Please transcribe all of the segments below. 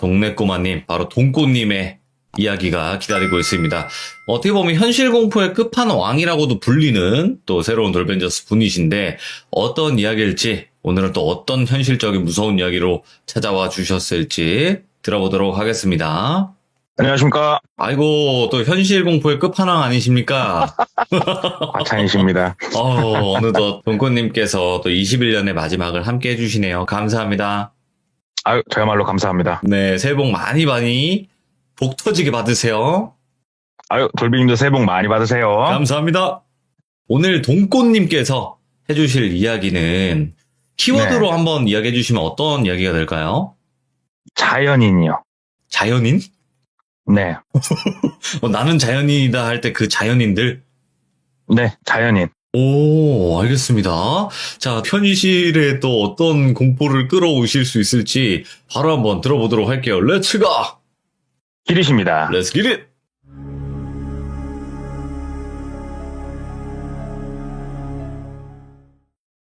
동네 꼬마님, 바로 동꼬님의 이야기가 기다리고 있습니다. 어떻게 보면 현실 공포의 끝판왕이라고도 불리는 또 새로운 돌벤져스 분이신데 어떤 이야기일지 오늘은 또 어떤 현실적인 무서운 이야기로 찾아와 주셨을지 들어보도록 하겠습니다. 안녕하십니까. 아이고, 또 현실 공포의 끝판왕 아니십니까? 과찬이십니다. 어느덧 동꼬님께서 또 21년의 마지막을 함께 해주시네요. 감사합니다. 아유, 저야말로 감사합니다. 네, 새해 복 많이 복 터지게 받으세요. 아유, 돌비님도 새해 복 많이 받으세요. 감사합니다. 오늘 동꼬님께서 해주실 이야기는 키워드로 네. 한번 이야기해 주시면 어떤 이야기가 될까요? 자연인이요. 자연인? 네. 나는 자연인이다 할 때 그 자연인들? 네, 자연인. 오, 알겠습니다. 자, 현실에 또 어떤 공포를 끌어오실 수 있을지 바로 한번 들어보도록 할게요. 렛츠 가! 기리십니다. 렛츠 기릿!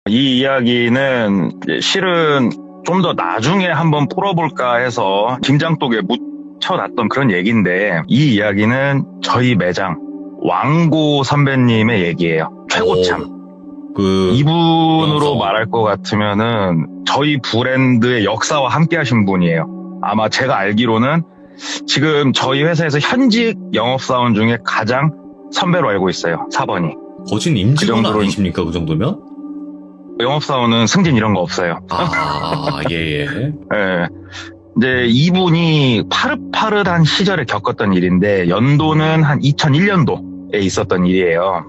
이 이야기는 실은 좀 더 나중에 한번 풀어볼까 해서 김장독에 묻혀놨던 그런 얘기인데, 이 이야기는 저희 매장 왕고 선배님의 얘기예요. 최고참. 이분으로 영서. 말할 것 같으면은 저희 브랜드의 역사와 함께 하신 분이에요. 아마 제가 알기로는 지금 저희 회사에서 현직 영업사원 중에 가장 선배로 알고 있어요. 4번이. 거진 임직원 정도로- 아니십니까? 그 정도면? 영업사원은 승진 이런 거 없어요. 예. 예. 이제 이분이 파릇파릇한 시절에 겪었던 일인데, 연도는 한 2001년도에 있었던 일이에요.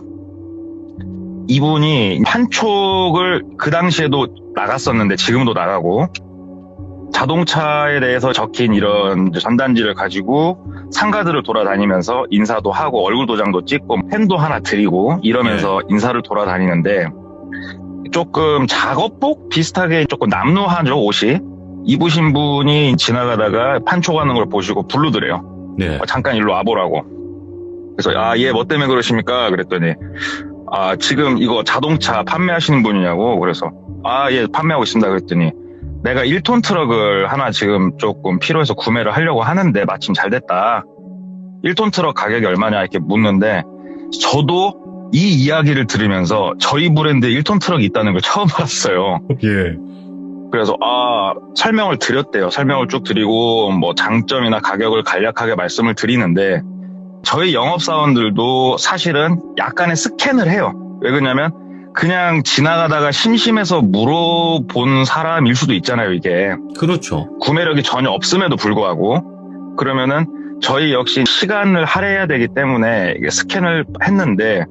이분이 판촉을 그 당시에도 나갔었는데 지금도 나가고, 자동차에 대해서 적힌 이런 전단지를 가지고 상가들을 돌아다니면서 인사도 하고 얼굴 도장도 찍고 펜도 하나 드리고 이러면서 인사를 돌아다니는데, 조금 작업복 비슷하게 조금 남루하죠, 옷이. 입으신 분이 지나가다가 판촉하는 걸 보시고 부르더래요. 네. 잠깐 일로 와보라고. 그래서 예, 뭐 때문에 그러십니까? 그랬더니 지금 이거 자동차 판매하시는 분이냐고. 그래서 예, 판매하고 있습니다. 그랬더니 내가 1톤 트럭을 하나 지금 조금 필요해서 구매를 하려고 하는데 마침 잘 됐다. 1톤 트럭 가격이 얼마냐 이렇게 묻는데, 저도 이 이야기를 들으면서 저희 브랜드에 1톤 트럭이 있다는 걸 처음 알았어요. 예. 그래서 설명을 드렸대요. 설명을 쭉 드리고 뭐 장점이나 가격을 간략하게 말씀을 드리는데, 저희 영업사원들도 사실은 약간의 스캔을 해요. 왜 그러냐면 그냥 지나가다가 심심해서 물어본 사람일 수도 있잖아요, 이게. 그렇죠. 구매력이 전혀 없음에도 불구하고. 그러면은 저희 역시 시간을 할애해야 되기 때문에 이게 스캔을 했는데,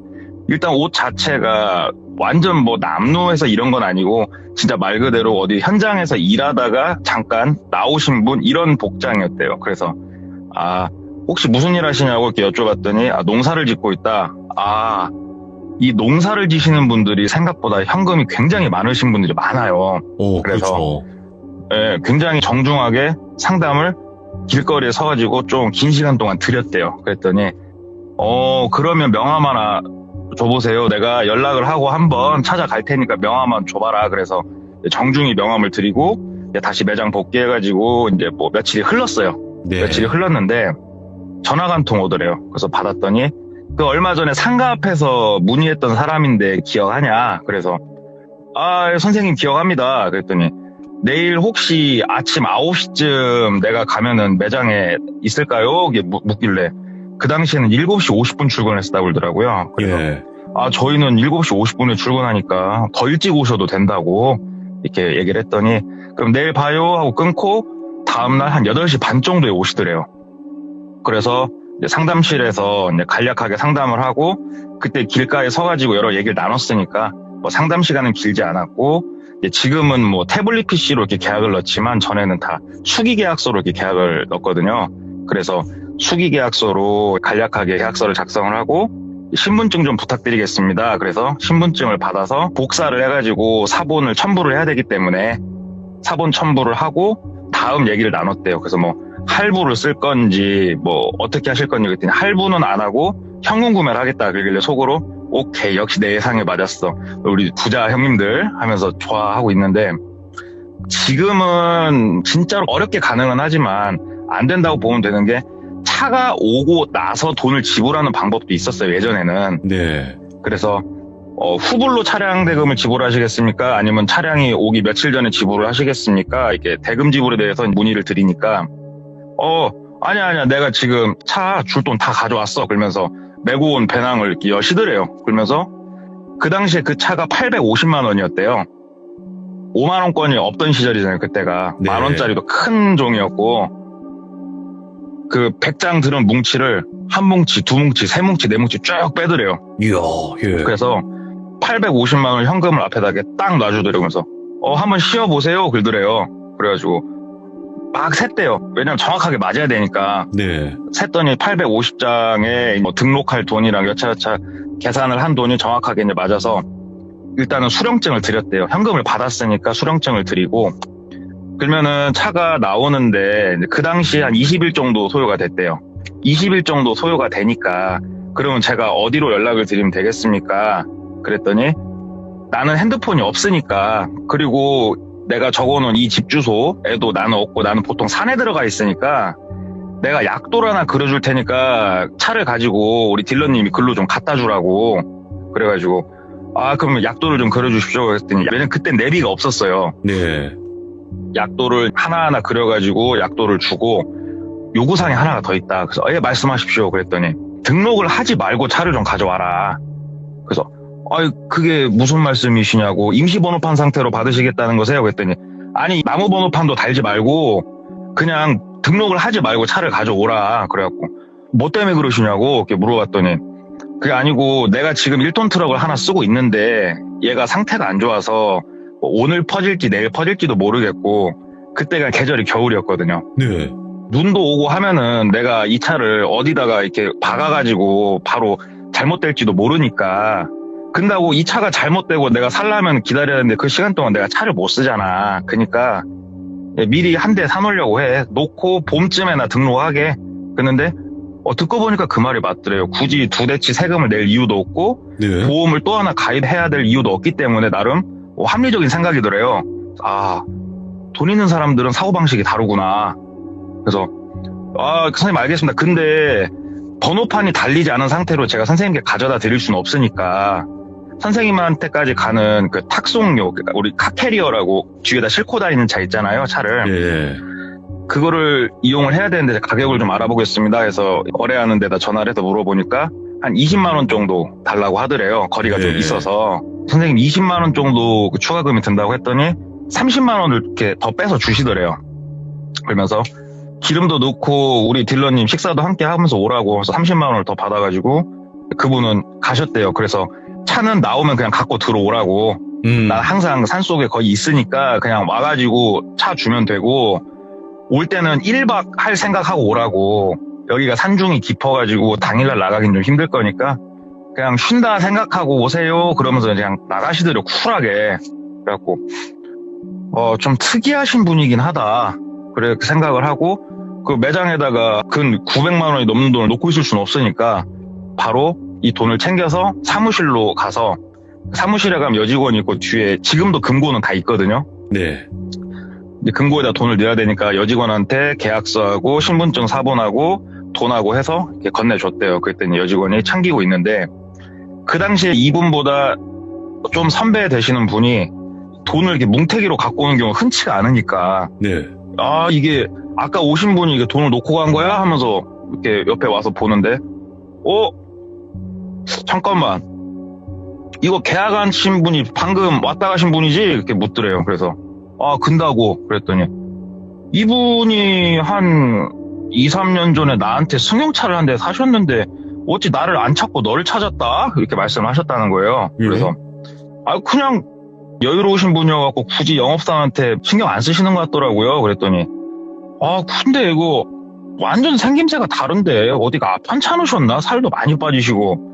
일단 옷 자체가 완전 뭐 남루해서 이런 건 아니고 진짜 말 그대로 어디 현장에서 일하다가 잠깐 나오신 분 이런 복장이었대요. 그래서 혹시 무슨 일 하시냐고 이렇게 여쭤봤더니 농사를 짓고 있다. 이 농사를 지시는 분들이 생각보다 현금이 굉장히 많으신 분들이 많아요. 그래서 그렇죠. 예, 굉장히 정중하게 상담을 길거리에 서가지고 좀 긴 시간 동안 드렸대요. 그랬더니 그러면 명함 하나 줘보세요. 내가 연락을 하고 한번 찾아갈 테니까 명함만 줘봐라. 그래서 정중히 명함을 드리고 다시 매장 복귀해가지고 이제 뭐 며칠이 흘렀어요. 네. 며칠이 흘렀는데 전화가 한 통 오더래요. 그래서 받았더니 그 얼마 전에 상가 앞에서 문의했던 사람인데 기억하냐? 그래서 선생님 기억합니다. 그랬더니 내일 혹시 아침 9시쯤 내가 가면은 매장에 있을까요? 이게 묻길래 그 당시에는 7시 50분 출근했다고 그러더라고요. 그래서 예. 저희는 7시 50분에 출근하니까 더 일찍 오셔도 된다고 이렇게 얘기를 했더니, 그럼 내일 봐요 하고 끊고 다음날 한 8시 반 정도에 오시더래요. 그래서 이제 상담실에서 이제 간략하게 상담을 하고, 그때 길가에 서가지고 여러 얘기를 나눴으니까 뭐 상담 시간은 길지 않았고, 지금은 뭐 태블릿 PC로 이렇게 계약을 넣지만 전에는 다 수기 계약서로 이렇게 계약을 넣었거든요. 그래서 수기 계약서로 간략하게 계약서를 작성을 하고, 신분증 좀 부탁드리겠습니다. 그래서 신분증을 받아서 복사를 해가지고 사본을 첨부를 해야 되기 때문에 사본 첨부를 하고 다음 얘기를 나눴대요. 그래서 뭐 할부를 쓸 건지 뭐 어떻게 하실 건지 그랬더니 할부는 안 하고 현금 구매를 하겠다 그러길래 속으로 오케이, 역시 내 예상에 맞았어. 우리 부자 형님들 하면서 좋아하고 있는데, 지금은 진짜로 어렵게 가능은 하지만 안 된다고 보면 되는 게 차가 오고 나서 돈을 지불하는 방법도 있었어요, 예전에는. 네. 그래서 후불로 차량 대금을 지불하시겠습니까? 아니면 차량이 오기 며칠 전에 지불을 하시겠습니까? 이렇게 대금 지불에 대해서 문의를 드리니까 아니야 내가 지금 차 줄 돈 다 가져왔어. 그러면서 메고 온 배낭을 이렇게 여시더래요. 그러면서 그 당시에 그 차가 850만 원이었대요. 5만 원권이 없던 시절이잖아요, 그때가. 네. 만 원짜리도 큰 종이었고, 그 100장 들은 뭉치를 한 뭉치, 두 뭉치, 세 뭉치, 네 뭉치 쭉 빼더래요. 이야, 예. 그래서 850만 원 현금을 앞에다 딱 놔주더래면서 한번 씌워보세요 그러더래요. 그래가지고 막 셌대요. 왜냐면 정확하게 맞아야 되니까. 네. 셌더니 850장에 등록할 돈이랑 여차여차 계산을 한 돈이 정확하게 이제 맞아서 일단은 수령증을 드렸대요. 현금을 받았으니까 수령증을 드리고, 그러면은 차가 나오는데 그 당시에 한 20일 정도 소요가 됐대요. 20일 정도 소요가 되니까 그러면 제가 어디로 연락을 드리면 되겠습니까? 그랬더니 나는 핸드폰이 없으니까, 그리고 내가 적어놓은 이 집 주소에도 나는 없고 나는 보통 산에 들어가 있으니까 내가 약도를 하나 그려줄 테니까 차를 가지고 우리 딜러님이 글로 좀 갖다 주라고. 그래가지고 그럼 약도를 좀 그려주십시오 그랬더니, 왜냐면 그때 내비가 없었어요. 네. 약도를 하나하나 그려가지고 약도를 주고 요구사항이 하나가 더 있다. 그래서 말씀하십시오 그랬더니 등록을 하지 말고 차를 좀 가져와라. 그래서 그게 무슨 말씀이시냐고, 임시번호판 상태로 받으시겠다는 거세요? 그랬더니 아니 나무 번호판도 달지 말고 그냥 등록을 하지 말고 차를 가져오라. 그래갖고 뭐 때문에 그러시냐고 이렇게 물어봤더니, 그게 아니고 내가 지금 1톤 트럭을 하나 쓰고 있는데 얘가 상태가 안 좋아서 오늘 퍼질지 내일 퍼질지도 모르겠고, 그때가 계절이 겨울이었거든요. 네. 눈도 오고 하면은 내가 이 차를 어디다가 이렇게 박아가지고 바로 잘못될지도 모르니까, 근다고 이 차가 잘못되고 내가 살려면 기다려야 되는데 그 시간 동안 내가 차를 못 쓰잖아. 그러니까 미리 한 대 사놓으려고 해. 놓고 봄쯤에나 등록하게. 그랬는데 듣고 보니까 그 말이 맞더래요. 굳이 두 대치 세금을 낼 이유도 없고, 네. 보험을 또 하나 가입해야 될 이유도 없기 때문에 나름 합리적인 생각이더래요. 돈 있는 사람들은 사고방식이 다르구나. 그래서 선생님 알겠습니다. 근데 번호판이 달리지 않은 상태로 제가 선생님께 가져다 드릴 수는 없으니까 선생님한테까지 가는 그 탁송료, 그러니까 우리 카캐리어라고 뒤에다 싣고 다니는 차 있잖아요, 차를. 네. 그거를 이용을 해야 되는데 가격을 좀 알아보겠습니다 해서 거래하는 데다 전화를 해서 물어보니까 한 20만 원 정도 달라고 하더래요. 거리가 네. 좀 있어서. 선생님 20만 원 정도 그 추가금이 든다고 했더니 30만 원을 이렇게 더 빼서 주시더래요. 그러면서 기름도 넣고 우리 딜러님 식사도 함께 하면서 오라고 해서 30만 원을 더 받아가지고 그분은 가셨대요. 그래서 차는 나오면 그냥 갖고 들어오라고. 난 항상 산속에 거의 있으니까 그냥 와가지고 차 주면 되고, 올 때는 1박 할 생각하고 오라고. 여기가 산중이 깊어가지고 당일날 나가긴 좀 힘들 거니까 그냥 쉰다 생각하고 오세요. 그러면서 그냥 나가시더라고, 쿨하게. 그래갖고 좀 특이하신 분이긴 하다. 그래 생각을 하고, 그 매장에다가 근 900만 원이 넘는 돈을 놓고 있을 수는 없으니까 바로 이 돈을 챙겨서 사무실로 가서, 사무실에 가면 여직원이 있고 뒤에 지금도 금고는 다 있거든요. 네. 이제 금고에다 돈을 넣어야 되니까 여직원한테 계약서하고 신분증 사본하고 돈하고 해서 이렇게 건네줬대요. 그랬더니 여직원이 챙기고 있는데, 그 당시에 이분보다 좀 선배 되시는 분이 돈을 이렇게 뭉태기로 갖고 오는 경우가 흔치가 않으니까, 네. 이게 아까 오신 분이 이게 돈을 놓고 간 거야? 하면서 이렇게 옆에 와서 보는데, 잠깐만, 이거 계약하신 분이 방금 왔다 가신 분이지? 이렇게 묻더래요. 그래서 근다고 그랬더니, 이분이 한 2, 3년 전에 나한테 승용차를 한 대 사셨는데 어찌 나를 안 찾고 너를 찾았다? 이렇게 말씀을 하셨다는 거예요. 그래서 그냥 여유로우신 분이어갖고 굳이 영업사한테 신경 안 쓰시는 것 같더라고요. 그랬더니 근데 이거 완전 생김새가 다른데 어디가 편찮으셨나? 살도 많이 빠지시고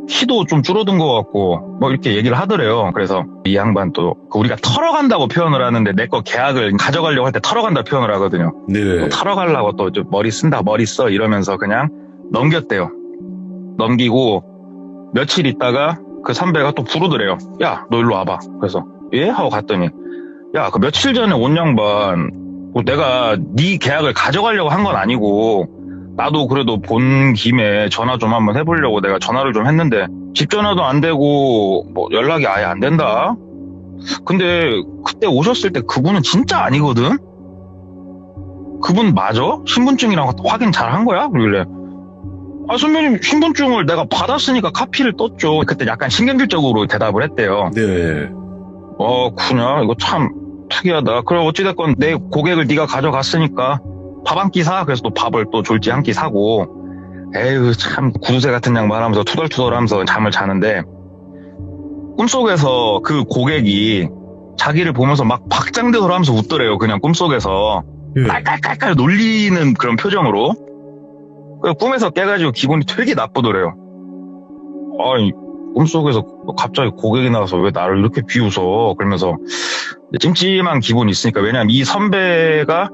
키도 좀 줄어든 것 같고 뭐 이렇게 얘기를 하더래요. 그래서 이 양반 또 우리가 털어간다고 표현을 하는데, 내 거 계약을 가져가려고 할 때 털어간다 표현을 하거든요. 네. 또 털어가려고 또 좀 머리 쓴다, 머리 써 이러면서 그냥 넘겼대요. 넘기고 며칠 있다가 그 선배가 또 부르더래요. 야, 너 일로 와봐. 그래서 예? 하고 갔더니, 야, 그 며칠 전에 온 양반 뭐 내가 네 계약을 가져가려고 한 건 아니고 나도 그래도 본 김에 전화 좀 한번 해보려고 내가 전화를 좀 했는데 집 전화도 안 되고 뭐 연락이 아예 안 된다. 근데 그때 오셨을 때 그분은 진짜 아니거든. 그분 맞아? 신분증이랑 확인 잘 한 거야? 그러길래 아 선배님 신분증을 내가 받았으니까 카피를 떴죠. 그때 약간 신경질적으로 대답을 했대요. 네. 그냐 이거 참 특이하다. 그래 어찌됐건 내 고객을 네가 가져갔으니까 밥 한 끼 사. 그래서 또 밥을 또 졸지 한 끼 사고 에휴 참 구두쇠 같은 양말 하면서 투덜투덜 하면서 잠을 자는데 꿈속에서 그 고객이 자기를 보면서 막 박장대소를 하면서 웃더래요. 그냥 꿈속에서 예. 깔깔깔깔 놀리는 그런 표정으로. 꿈에서 깨가지고 기분이 되게 나쁘더래요. 아니 꿈속에서 갑자기 고객이 나와서 왜 나를 이렇게 비웃어. 그러면서 찜찜한 기분이 있으니까. 왜냐면 이 선배가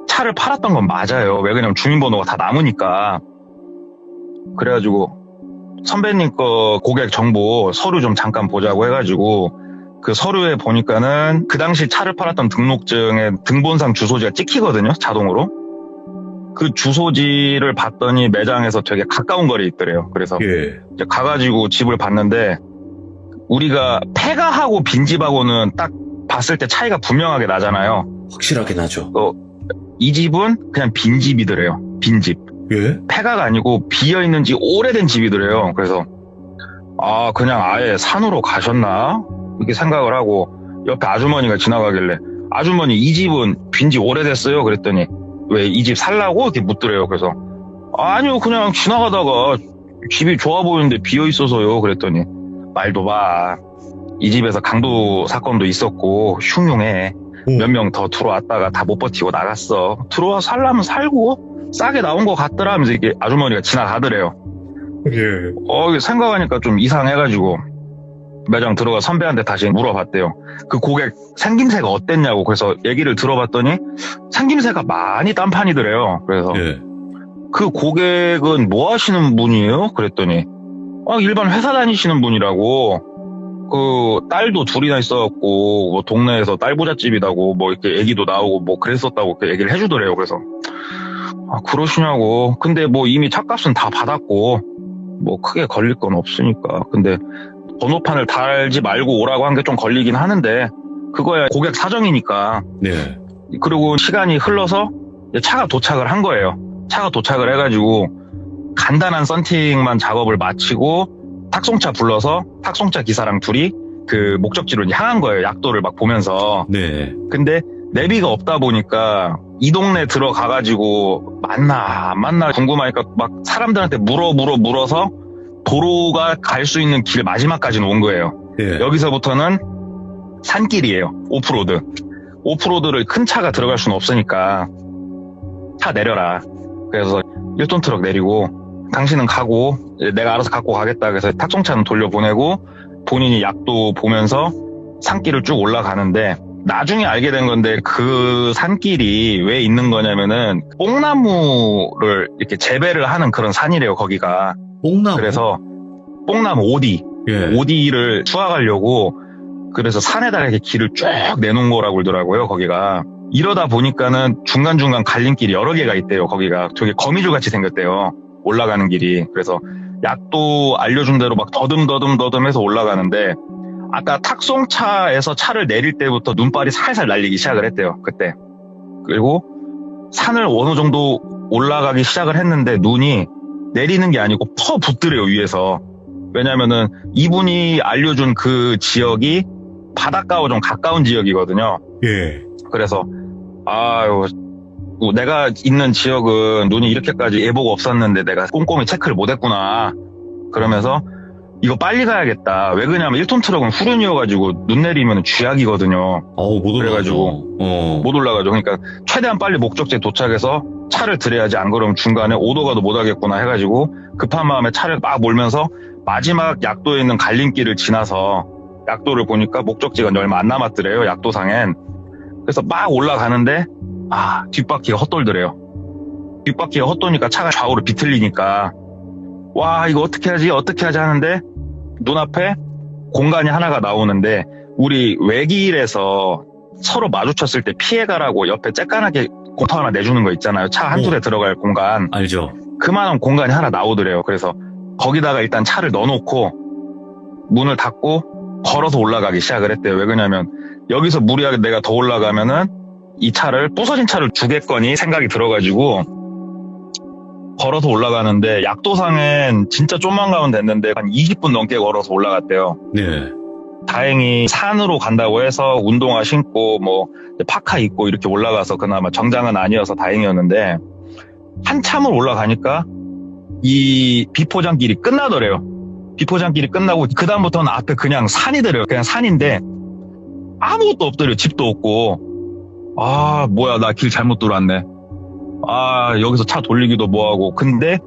차를 팔았던 건 맞아요. 왜 그러냐면 주민번호가 다 남으니까. 그래가지고 선배님 거 고객 정보 서류 좀 잠깐 보자고 해가지고 그 서류에 보니까는 그 당시 차를 팔았던 등록증에 등본상 주소지가 찍히거든요. 자동으로. 그 주소지를 봤더니 매장에서 되게 가까운 거리에 있더래요. 그래서 예. 이제 가가지고 집을 봤는데 우리가 폐가하고 빈집하고는 딱 봤을 때 차이가 분명하게 나잖아요. 확실하게 나죠. 이 집은 그냥 빈집이더래요. 빈집. 예? 폐가가 아니고 비어있는 지 오래된 집이더래요. 그래서 그냥 아예 산으로 가셨나? 이렇게 생각을 하고 옆에 아주머니가 지나가길래 아주머니 이 집은 빈지 오래됐어요? 그랬더니 왜 이 집 살라고? 이렇게 묻더래요. 그래서 아니요 그냥 지나가다가 집이 좋아 보이는데 비어있어서요. 그랬더니 말도 봐. 이 집에서 강도 사건도 있었고 흉흉해. 몇 명 더 들어왔다가 다 못 버티고 나갔어. 들어와 살라면 살고 싸게 나온 것 같더라 하면서 이게 아주머니가 지나가더래요. 예. 생각하니까 좀 이상해가지고 매장 들어가 선배한테 다시 물어봤대요. 그 고객 생김새가 어땠냐고. 그래서 얘기를 들어봤더니 생김새가 많이 딴판이더래요. 그래서 예. 그 고객은 뭐 하시는 분이에요? 그랬더니 일반 회사 다니시는 분이라고. 그 딸도 둘이나 있어갖고 뭐 동네에서 딸 부잣집이라고 뭐 이렇게 얘기도 나오고 뭐 그랬었다고 이렇게 얘기를 해주더래요. 그래서 그러시냐고. 근데 뭐 이미 차값은 다 받았고 뭐 크게 걸릴 건 없으니까. 근데 번호판을 달지 말고 오라고 한 게 좀 걸리긴 하는데 그거야 고객 사정이니까. 네. 그리고 시간이 흘러서 차가 도착을 한 거예요. 차가 도착을 해가지고 간단한 썬팅만 작업을 마치고 탁송차 불러서 탁송차 기사랑 둘이 그 목적지로 향한 거예요. 약도를 막 보면서. 네. 근데 내비가 없다 보니까 이 동네 들어가가지고 맞나 안 맞나 궁금하니까 막 사람들한테 물어서 도로가 갈 수 있는 길 마지막까지는 온 거예요. 예. 여기서부터는 산길이에요. 오프로드. 오프로드를 큰 차가 들어갈 수는 없으니까 차 내려라. 그래서 1톤 트럭 내리고 당신은 가고 내가 알아서 갖고 가겠다. 그래서 탁송차는 돌려보내고 본인이 약도 보면서 산길을 쭉 올라가는데 나중에 알게 된 건데 그 산길이 왜 있는 거냐면은 뽕나무를 이렇게 재배를 하는 그런 산이래요. 거기가. 뽕나무. 그래서 뽕나무 오디. 예. 오디를 수확하려고 그래서 산에다가 이렇게 길을 쭉 내놓은 거라고 그러더라고요. 거기가. 이러다 보니까는 중간중간 갈림길이 여러 개가 있대요. 거기가 되게 거미줄 같이 생겼대요. 올라가는 길이. 그래서 약도 알려준 대로 막 더듬 해서 올라가는데 아까 탁송차에서 차를 내릴 때부터 눈발이 살살 날리기 시작을 했대요. 그때. 그리고 산을 어느 정도 올라가기 시작을 했는데 눈이 내리는 게 아니고 퍼붓더래요. 위에서. 왜냐면은 이분이 알려준 그 지역이 바닷가와 좀 가까운 지역이거든요. 예. 그래서 내가 있는 지역은 눈이 이렇게까지 예보가 없었는데 내가 꼼꼼히 체크를 못했구나. 그러면서 이거 빨리 가야겠다. 왜 그러냐면 1톤 트럭은 후륜이어가지고 눈 내리면 쥐약이거든요. 못 그래가지고 못 올라가죠. 그러니까 최대한 빨리 목적지에 도착해서 차를 들여야지. 안 그러면 중간에 오도가도 못 하겠구나 해가지고 급한 마음에 차를 막 몰면서 마지막 약도에 있는 갈림길을 지나서 약도를 보니까 목적지가 얼마 안 남았더래요. 약도상엔. 그래서 막 올라가는데 뒷바퀴가 헛돌더래요. 뒷바퀴가 헛도니까 차가 좌우로 비틀리니까 와 이거 어떻게 하지 하는데 눈앞에 공간이 하나가 나오는데 우리 외길에서 서로 마주쳤을 때 피해가라고 옆에 쬐깐하게 공터 하나 내주는 거 있잖아요. 차 한 두 대 들어갈 공간. 알죠. 그만한 공간이 하나 나오더래요. 그래서 거기다가 일단 차를 넣어놓고 문을 닫고 걸어서 올라가기 시작을 했대요. 왜 그러냐면 여기서 무리하게 내가 더 올라가면은 이 차를 부서진 차를 주겠거니 생각이 들어가지고 걸어서 올라가는데 약도상엔 진짜 좀만 가면 됐는데 한 20분 넘게 걸어서 올라갔대요. 네. 다행히 산으로 간다고 해서 운동화 신고 뭐 파카 입고 이렇게 올라가서 그나마 정장은 아니어서 다행이었는데 한참을 올라가니까 이 비포장길이 끝나더래요. 비포장길이 끝나고 그 다음부터는 앞에 그냥 산이더래요. 그냥 산인데 아무것도 없더래요. 집도 없고. 아 뭐야 나 길 잘못 들어왔네. 아 여기서 차 돌리기도 뭐하고. 근데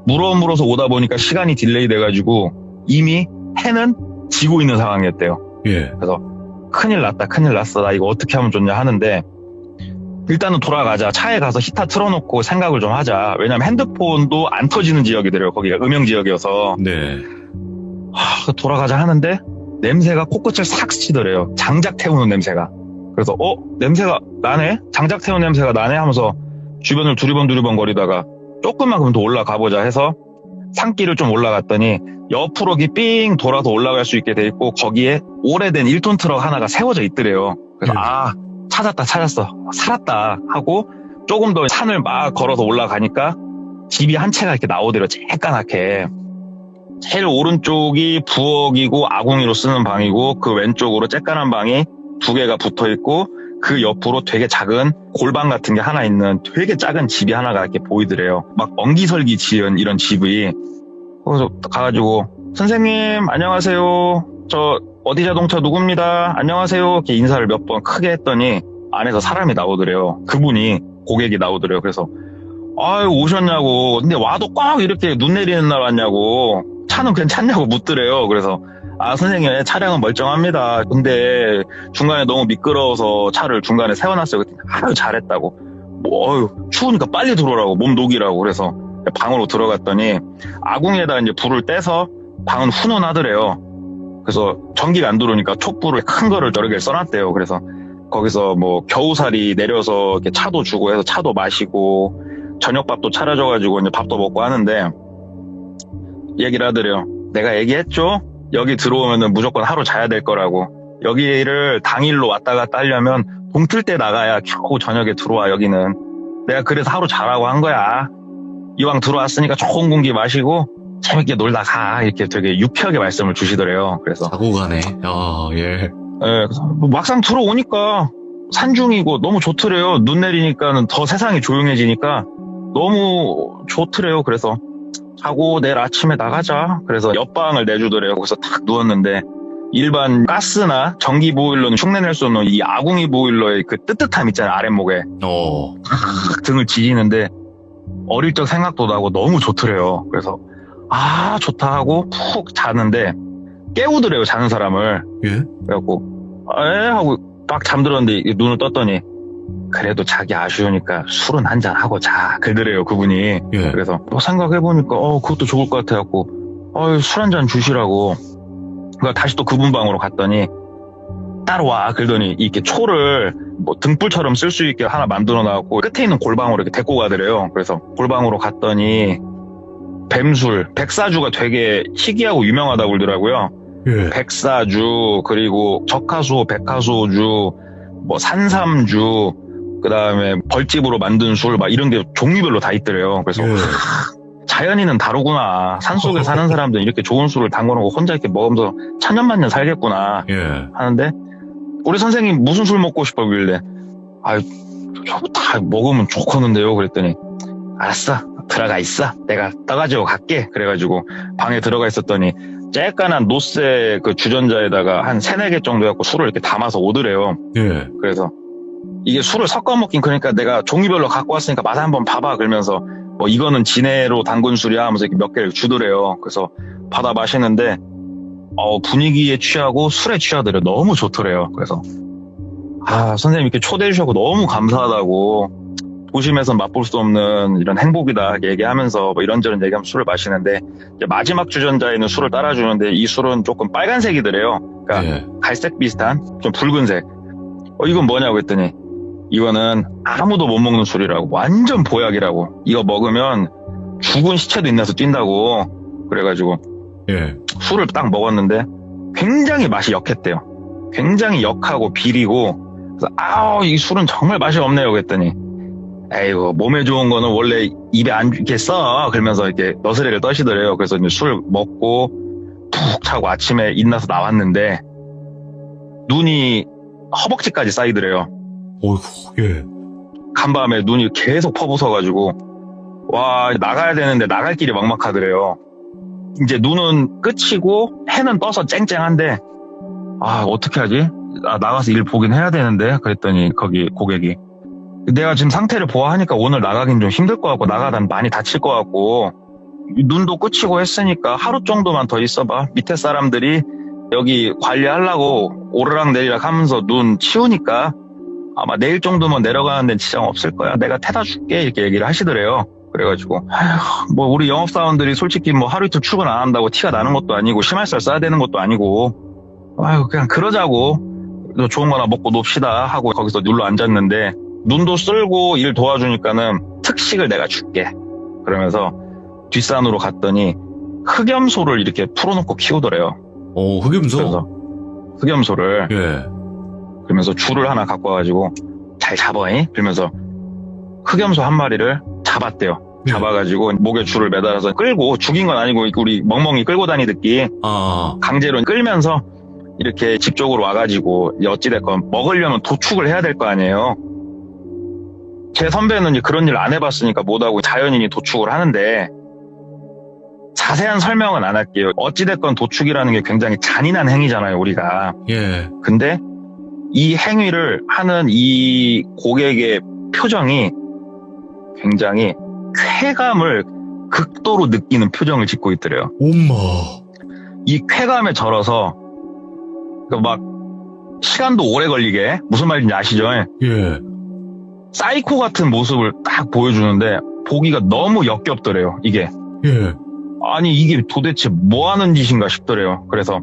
물어서 오다 보니까 시간이 딜레이 돼가지고 이미 해는 지고 있는 상황이었대요. 예. 그래서 큰일 났다 큰일 났어 나 이거 어떻게 하면 좋냐 하는데 일단은 돌아가자. 차에 가서 히터 틀어놓고 생각을 좀 하자. 왜냐면 핸드폰도 안 터지는 지역이더래요. 거기가 음영 지역이어서. 네. 돌아가자 하는데 냄새가 코끝을 싹 스치더래요. 장작 태우는 냄새가. 그래서 냄새가 나네? 장작 태우는 냄새가 나네? 하면서 주변을 두리번 거리다가 조금만 그럼 더 올라가 보자 해서 산길을 좀 올라갔더니 옆으로 삥 돌아서 올라갈 수 있게 돼 있고 거기에 오래된 1톤 트럭 하나가 세워져 있더래요. 그래서 찾았어 살았다 하고 조금 더 산을 막 걸어서 올라가니까 집이 한 채가 이렇게 나오더래요. 쬐까맣게. 제일 오른쪽이 부엌이고 아궁이로 쓰는 방이고 그 왼쪽으로 쬐까만 방이 두 개가 붙어 있고 그 옆으로 되게 작은 골방 같은 게 하나 있는 되게 작은 집이 하나가 이렇게 보이더래요. 막 엉기설기 지은 이런 집이. 그래서 가가지고 선생님 안녕하세요. 저 어디 자동차 누굽니다. 안녕하세요. 이렇게 인사를 몇 번 크게 했더니 안에서 사람이 나오더래요. 그분이 고객이 나오더래요. 그래서 아유 오셨냐고. 근데 와도 꼭 이렇게 눈 내리는 날 왔냐고. 차는 괜찮냐고 묻더래요. 그래서 선생님 차량은 멀쩡합니다. 근데 중간에 너무 미끄러워서 차를 중간에 세워놨어요. 그랬더니 아유 잘했다고. 추우니까 빨리 들어오라고 몸 녹이라고. 그래서 방으로 들어갔더니 아궁이에다 이제 불을 떼서 방은 훈훈하더래요. 그래서 전기가 안 들어오니까 촛불을 큰 거를 저렇게 써놨대요. 그래서 거기서 뭐 겨우살이 내려서 이렇게 차도 주고 해서 차도 마시고 저녁밥도 차려줘가지고 이제 밥도 먹고 하는데 얘기를 하더래요. 내가 얘기했죠? 여기 들어오면은 무조건 하루 자야 될 거라고. 여기를 당일로 왔다 갔다 하려면 동틀 때 나가야 겨우 저녁에 들어와 여기는. 내가 그래서 하루 자라고 한 거야. 이왕 들어왔으니까 좋은 공기 마시고 재밌게 놀다 가. 이렇게 되게 유쾌하게 말씀을 주시더래요. 그래서 자고 가네. 예. 그래서 막상 들어오니까 산중이고 너무 좋더래요. 눈 내리니까는 더 세상이 조용해지니까 너무 좋더래요. 그래서 자고 내일 아침에 나가자. 그래서 옆방을 내주더래요. 거기서 탁 누웠는데 일반 가스나 전기 보일러는 흉내낼 수 없는 이 아궁이 보일러의 그 뜨뜻함 있잖아요. 아랫목에 등을 지지는데 어릴 적 생각도 나고 너무 좋더래요. 그래서 좋다 하고 푹 자는데 깨우더래요. 자는 사람을. 예? 그래갖고 하고 막 잠들었는데 눈을 떴더니 그래도 자기 아쉬우니까 술은 한잔 하고 자. 그러더래요. 그분이. 예. 그래서 생각해보니까 그것도 좋을 것 같아갖고 술 한잔 주시라고. 그러니까 다시 또 그분 방으로 갔더니 따라와. 그러더니 이렇게 초를 뭐 등불처럼 쓸 수 있게 하나 만들어 놔갖고 끝에 있는 골방으로 이렇게 데리고 가더래요. 그래서 골방으로 갔더니 뱀술, 백사주가 되게 희귀하고 유명하다고 그러더라고요. 예. 백사주, 그리고 적하수, 백하수주, 뭐 산삼주, 그 다음에 벌집으로 만든 술, 막 이런 게 종류별로 다 있더래요. 그래서 예. 자연인은 다르구나. 산속에 사는 사람들은 이렇게 좋은 술을 담궈놓고 혼자 이렇게 먹으면서 천년만년 살겠구나. 예. 하는데 우리 선생님 무슨 술 먹고 싶어 그길래 다 먹으면 좋겠는데요. 그랬더니 알았어 들어가 있어. 내가 떠가지고 갈게. 그래가지고 방에 들어가 있었더니 쬐깐한 노쇠 그 주전자에다가 한 3-4개 정도 해갖고 술을 이렇게 담아서 오더래요. 예. 그래서 이게 술을 섞어 먹긴 그러니까 내가 종류별로 갖고 왔으니까 맛 한번 봐봐. 그러면서 뭐 이거는 진해로 담근 술이야 하면서 이렇게 몇 개를 주더래요. 그래서 받아 마시는데 분위기에 취하고 술에 취하더래요. 너무 좋더래요. 그래서 선생님 이렇게 초대해 주셔서 너무 감사하다고. 도심에서 맛볼 수 없는 이런 행복이다 얘기하면서 뭐 이런저런 얘기하면 술을 마시는데 이제 마지막 주전자에는 술을 따라주는데 이 술은 조금 빨간색이더래요. 그러니까 예. 갈색 비슷한 좀 붉은색. 이건 뭐냐고 했더니 이거는 아무도 못 먹는 술이라고, 완전 보약이라고, 이거 먹으면 죽은 시체도 인내서 뛴다고. 그래가지고 예. 술을 딱 먹었는데 굉장히 맛이 역했대요. 굉장히 역하고 비리고. 그래서 이 술은 정말 맛이 없네요 그랬더니, 에이고 몸에 좋은 거는 원래 입에 안 이렇게 써, 그러면서 이렇게 너스레를 떠시더래요. 그래서 이제 술 먹고 푹 자고 아침에 일어나서 나왔는데 눈이 허벅지까지 쌓이더래요. 어이구, 예. 간밤에 눈이 계속 퍼부어가지고 와, 나가야 되는데 나갈 길이 막막하더래요. 이제 눈은 끝이고 해는 떠서 쨍쨍한데 어떻게 하지? 나가서 일 보긴 해야 되는데 그랬더니 거기 고객이, 내가 지금 상태를 보아하니까 오늘 나가긴 좀 힘들 것 같고 나가다 많이 다칠 것 같고 눈도 끝이고 했으니까 하루 정도만 더 있어봐. 밑에 사람들이 여기 관리하려고 오르락내리락 하면서 눈 치우니까 아마 내일 정도면 내려가는 데는 지장 없을 거야. 내가 태다 줄게. 이렇게 얘기를 하시더래요. 그래가지고 뭐 우리 영업사원들이 솔직히 뭐 하루 이틀 출근 안 한다고 티가 나는 것도 아니고 심할살 써야 되는 것도 아니고 그냥 그러자고 좋은 거나 먹고 놉시다 하고 거기서 눌러 앉았는데 눈도 쓸고 일 도와주니까는 특식을 내가 줄게. 그러면서 뒷산으로 갔더니 흑염소를 이렇게 풀어놓고 키우더래요. 흑염소? 그래서 흑염소를. 예. 그러면서 줄을 하나 갖고 와가지고 잘 잡아잉? 그러면서 흑염소 한 마리를 잡았대요. 예. 잡아가지고 목에 줄을 매달아서 끌고, 죽인 건 아니고 우리 멍멍이 끌고 다니듯이 강제로 끌면서 이렇게 집 쪽으로 와가지고 어찌됐건 먹으려면 도축을 해야 될 거 아니에요. 제 선배는 이제 그런 일 안 해봤으니까 못하고 자연인이 도축을 하는데 자세한 설명은 안 할게요. 어찌됐건 도축이라는 게 굉장히 잔인한 행위잖아요, 우리가. 예. 근데 이 행위를 하는 이 고객의 표정이 굉장히 쾌감을 극도로 느끼는 표정을 짓고 있더래요. 엄마. 이 쾌감에 절어서 막 시간도 오래 걸리게, 무슨 말인지 아시죠? 예. 사이코 같은 모습을 딱 보여주는데 보기가 너무 역겹더래요, 이게. 예. 아니 이게 도대체 뭐 하는 짓인가 싶더래요. 그래서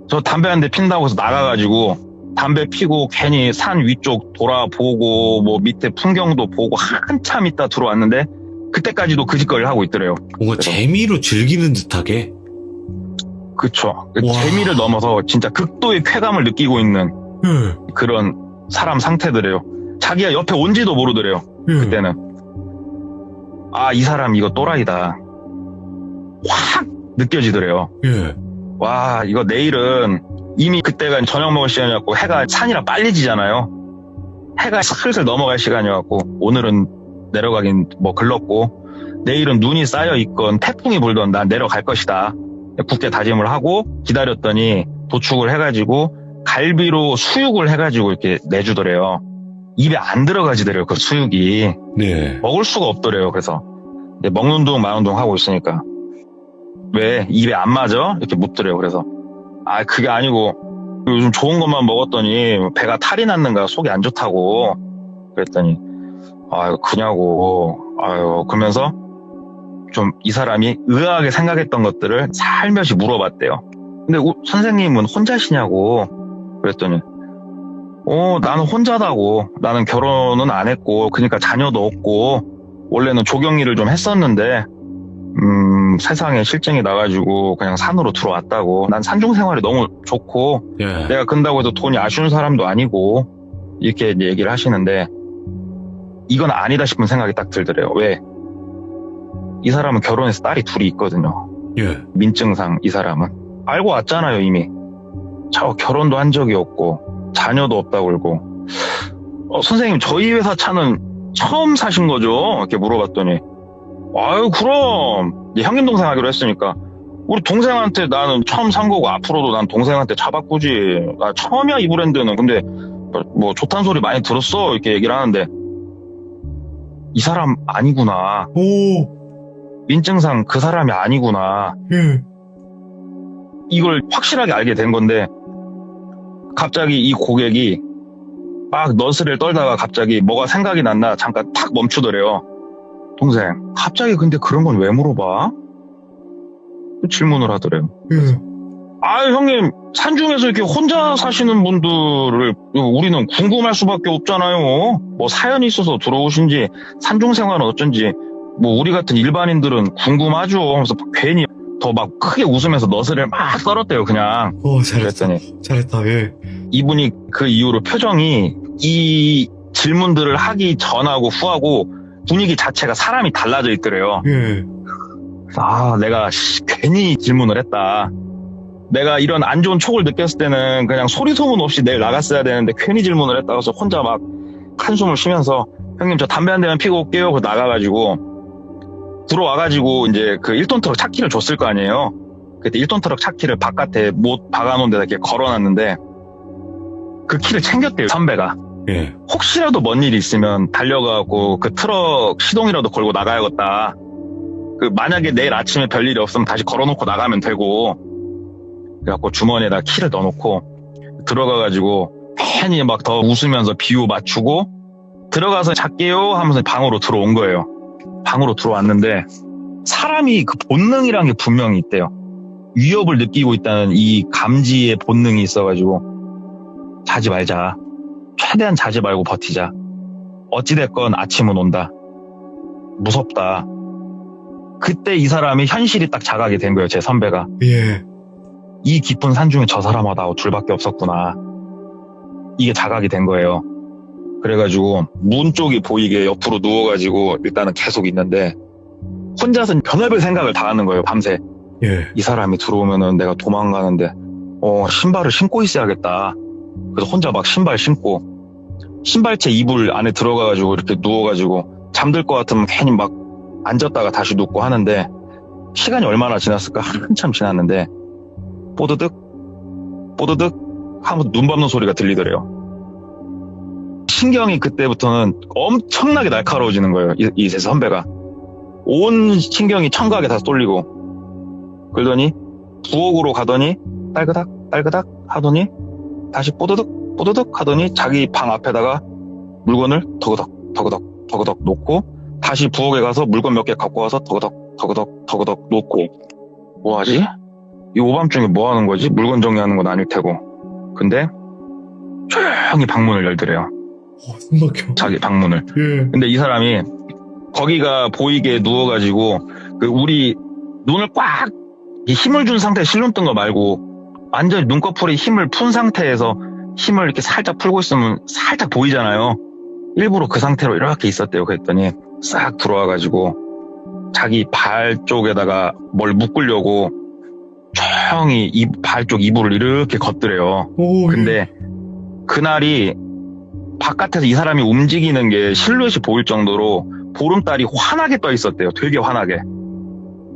저 담배 한 대 핀다고 해서 나가가지고 담배 피고 괜히 산 위쪽 돌아보고 뭐 밑에 풍경도 보고 한참 있다 들어왔는데 그때까지도 그 짓거리를 하고 있더래요. 뭔가 그래서. 재미로 즐기는 듯하게. 그쵸. 와. 재미를 넘어서 진짜 극도의 쾌감을 느끼고 있는 예. 그런 사람 상태더래요. 자기가 옆에 온지도 모르더래요. 예. 그때는. 이 사람 이거 또라이다. 확 느껴지더래요. 예. 와, 이거 내일은 이미 그때가 저녁 먹을 시간이었고 해가 산이라 빨리 지잖아요. 해가 슬슬 넘어갈 시간이었고 오늘은 내려가긴 뭐 글렀고 내일은 눈이 쌓여 있건 태풍이 불던 난 내려갈 것이다. 굳게 다짐을 하고 기다렸더니 도축을 해가지고 갈비로 수육을 해가지고 이렇게 내주더래요. 입에 안 들어가지더래요, 그 수육이. 네. 먹을 수가 없더래요. 그래서 이제 먹는 둥 마는 둥 하고 있으니까 왜 입에 안 맞아? 이렇게 묻더래요. 그래서 그게 아니고 요즘 좋은 것만 먹었더니 배가 탈이 났는가 속이 안 좋다고 그랬더니 그냐고. 그러면서 좀 이 사람이 의아하게 생각했던 것들을 살며시 물어봤대요. 근데 선생님은 혼자시냐고 그랬더니 나는 혼자다고. 나는 결혼은 안 했고 그러니까 자녀도 없고 원래는 조경일을 좀 했었는데 세상에 실증이 나가지고 그냥 산으로 들어왔다고. 난 산중 생활이 너무 좋고 예. 내가 근다고 해서 돈이 아쉬운 사람도 아니고 이렇게 이제 얘기를 하시는데 이건 아니다 싶은 생각이 딱 들더래요. 왜? 이 사람은 결혼해서 딸이 둘이 있거든요. 예. 민증상 이 사람은 알고 왔잖아요 이미. 저 결혼도 한 적이 없고 자녀도 없다고 그러고 선생님 저희 회사 차는 처음 사신 거죠? 이렇게 물어봤더니 그럼 형님 동생 하기로 했으니까 우리 동생한테 나는 처음 산 거고 앞으로도 난 동생한테 차 바꾸지. 나 처음이야 이 브랜드는. 근데 뭐 좋다는 소리 많이 들었어 이렇게 얘기를 하는데 이 사람 아니구나. 오. 민증상 그 사람이 아니구나. 예. 이걸 확실하게 알게 된 건데 갑자기 이 고객이 막 너스를 떨다가 갑자기 뭐가 생각이 났나 잠깐 탁 멈추더래요. 동생, 갑자기 근데 그런 건 왜 물어봐? 질문을 하더래요. 예. 아, 형님, 산중에서 이렇게 혼자 사시는 분들을 우리는 궁금할 수밖에 없잖아요. 뭐 사연이 있어서 들어오신지, 산중 생활은 어쩐지, 뭐 우리 같은 일반인들은 궁금하죠. 하면서 괜히 더 막 크게 웃으면서 너스를 막 썰었대요, 그냥. 잘했다. 잘했다, 예. 이분이 그 이후로 표정이 이 질문들을 하기 전하고 후하고 분위기 자체가 사람이 달라져 있더래요. 예. 아, 내가 괜히 질문을 했다. 내가 이런 안 좋은 촉을 느꼈을 때는 그냥 소리 소문 없이 내일 나갔어야 되는데 괜히 질문을 했다. 그래서 혼자 막 한숨을 쉬면서 형님 저 담배 한 대만 피고 올게요. 그래서 나가가지고 들어와가지고 이제 그 1톤 트럭 차키를 줬을 거 아니에요. 그때 1톤 트럭 차키를 바깥에 못 박아놓은 데다 이렇게 걸어놨는데 그 키를 챙겼대요, 선배가. 예. 혹시라도 뭔 일이 있으면 달려가고 그 트럭 시동이라도 걸고 나가야겠다. 그 만약에 내일 아침에 별일이 없으면 다시 걸어놓고 나가면 되고. 그래갖고 주머니에다 키를 넣어놓고 들어가가지고 괜히 막 더 웃으면서 비유 맞추고 들어가서 잘게요 하면서 방으로 들어온 거예요. 방으로 들어왔는데 사람이 그 본능이란 게 분명히 있대요. 위협을 느끼고 있다는 이 감지의 본능이 있어가지고 자지 말자. 최대한 자지 말고 버티자. 어찌됐건 아침은 온다. 무섭다. 그때 이 사람이 현실이 딱 자각이 된 거예요. 제 선배가. 예. 이 깊은 산중에 저 사람하고 둘밖에 없었구나. 이게 자각이 된 거예요. 그래가지고 문 쪽이 보이게 옆으로 누워가지고 일단은 계속 있는데 혼자서 별의별 생각을 다 하는 거예요. 밤새. 예. 이 사람이 들어오면은 내가 도망가는데 신발을 신고 있어야겠다. 그래서 혼자 막 신발 신고 신발채 이불 안에 들어가가지고 이렇게 누워가지고 잠들 것 같으면 괜히 막 앉았다가 다시 눕고 하는데 시간이 얼마나 지났을까? 한참 지났는데 뽀드득 하면서 눈 밟는 소리가 들리더래요. 신경이 그때부터는 엄청나게 날카로워지는 거예요. 이 제 선배가. 온 신경이 청각에 다 쏠리고 그러더니 부엌으로 가더니 딸그닥 하더니 다시 뽀드득 하더니 자기 방 앞에다가 물건을 더그덕 놓고 다시 부엌에 가서 물건 몇 개 갖고 와서 더그덕 놓고 뭐하지? 이 오밤중에 뭐 하는 거지? 물건 정리하는 건 아닐 테고. 근데 조용히 방문을 열더래요. 숨막혀. 자기 방문을. 예. 근데 이 사람이 거기가 보이게 누워가지고 그 우리 눈을 꽉 힘을 준 상태에 실눈 뜬 거 말고 완전히 눈꺼풀에 힘을 푼 상태에서 힘을 이렇게 살짝 풀고 있으면 살짝 보이잖아요. 일부러 그 상태로 이렇게 있었대요. 그랬더니 싹 들어와가지고 자기 발 쪽에다가 뭘 묶으려고 조용히 발 쪽 이불을 이렇게 걷더래요. 근데 그날이 바깥에서 이 사람이 움직이는 게 실루엣이 보일 정도로 보름달이 환하게 떠 있었대요. 되게 환하게.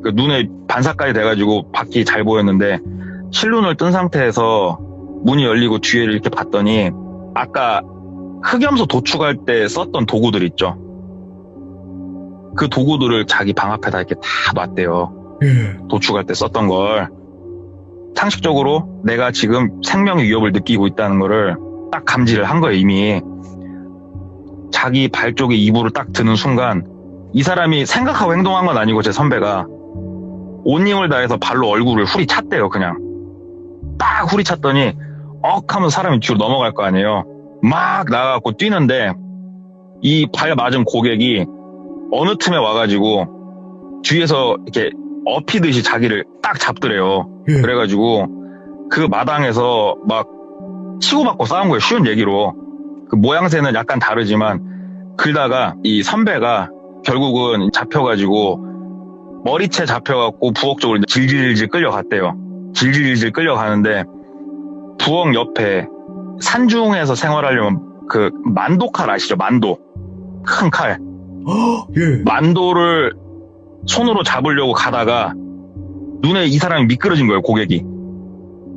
그 눈에 반사까지 돼가지고 밖이 잘 보였는데 실눈을 뜬 상태에서 문이 열리고 뒤에를 이렇게 봤더니 아까 흑염소 도축할 때 썼던 도구들 있죠. 그 도구들을 자기 방 앞에다 이렇게 다 놨대요. 예. 도축할 때 썼던 걸. 상식적으로 내가 지금 생명의 위협을 느끼고 있다는 거를 딱 감지를 한 거예요, 이미. 자기 발 쪽에 이불을 딱 드는 순간 이 사람이 생각하고 행동한 건 아니고 제 선배가 온 힘을 다해서 발로 얼굴을 후리찼대요, 그냥. 딱 후리찼더니 하면서 사람이 뒤로 넘어갈 거 아니에요. 막 나가갖고 뛰는데 이 발 맞은 고객이 어느 틈에 와가지고 뒤에서 이렇게 업히듯이 자기를 딱 잡더래요. 예. 그래가지고 그 마당에서 막 치고받고 싸운 거예요. 쉬운 얘기로. 그 모양새는 약간 다르지만 그러다가 이 선배가 결국은 잡혀가지고 머리채 잡혀갖고 부엌 쪽으로 질질질 끌려갔대요. 질질질 끌려가는데 부엌 옆에 산중에서 생활하려면 그 만도칼 아시죠? 만도. 큰 칼. 예. 만도를 손으로 잡으려고 가다가 눈에 이 사람이 미끄러진 거예요, 고객이.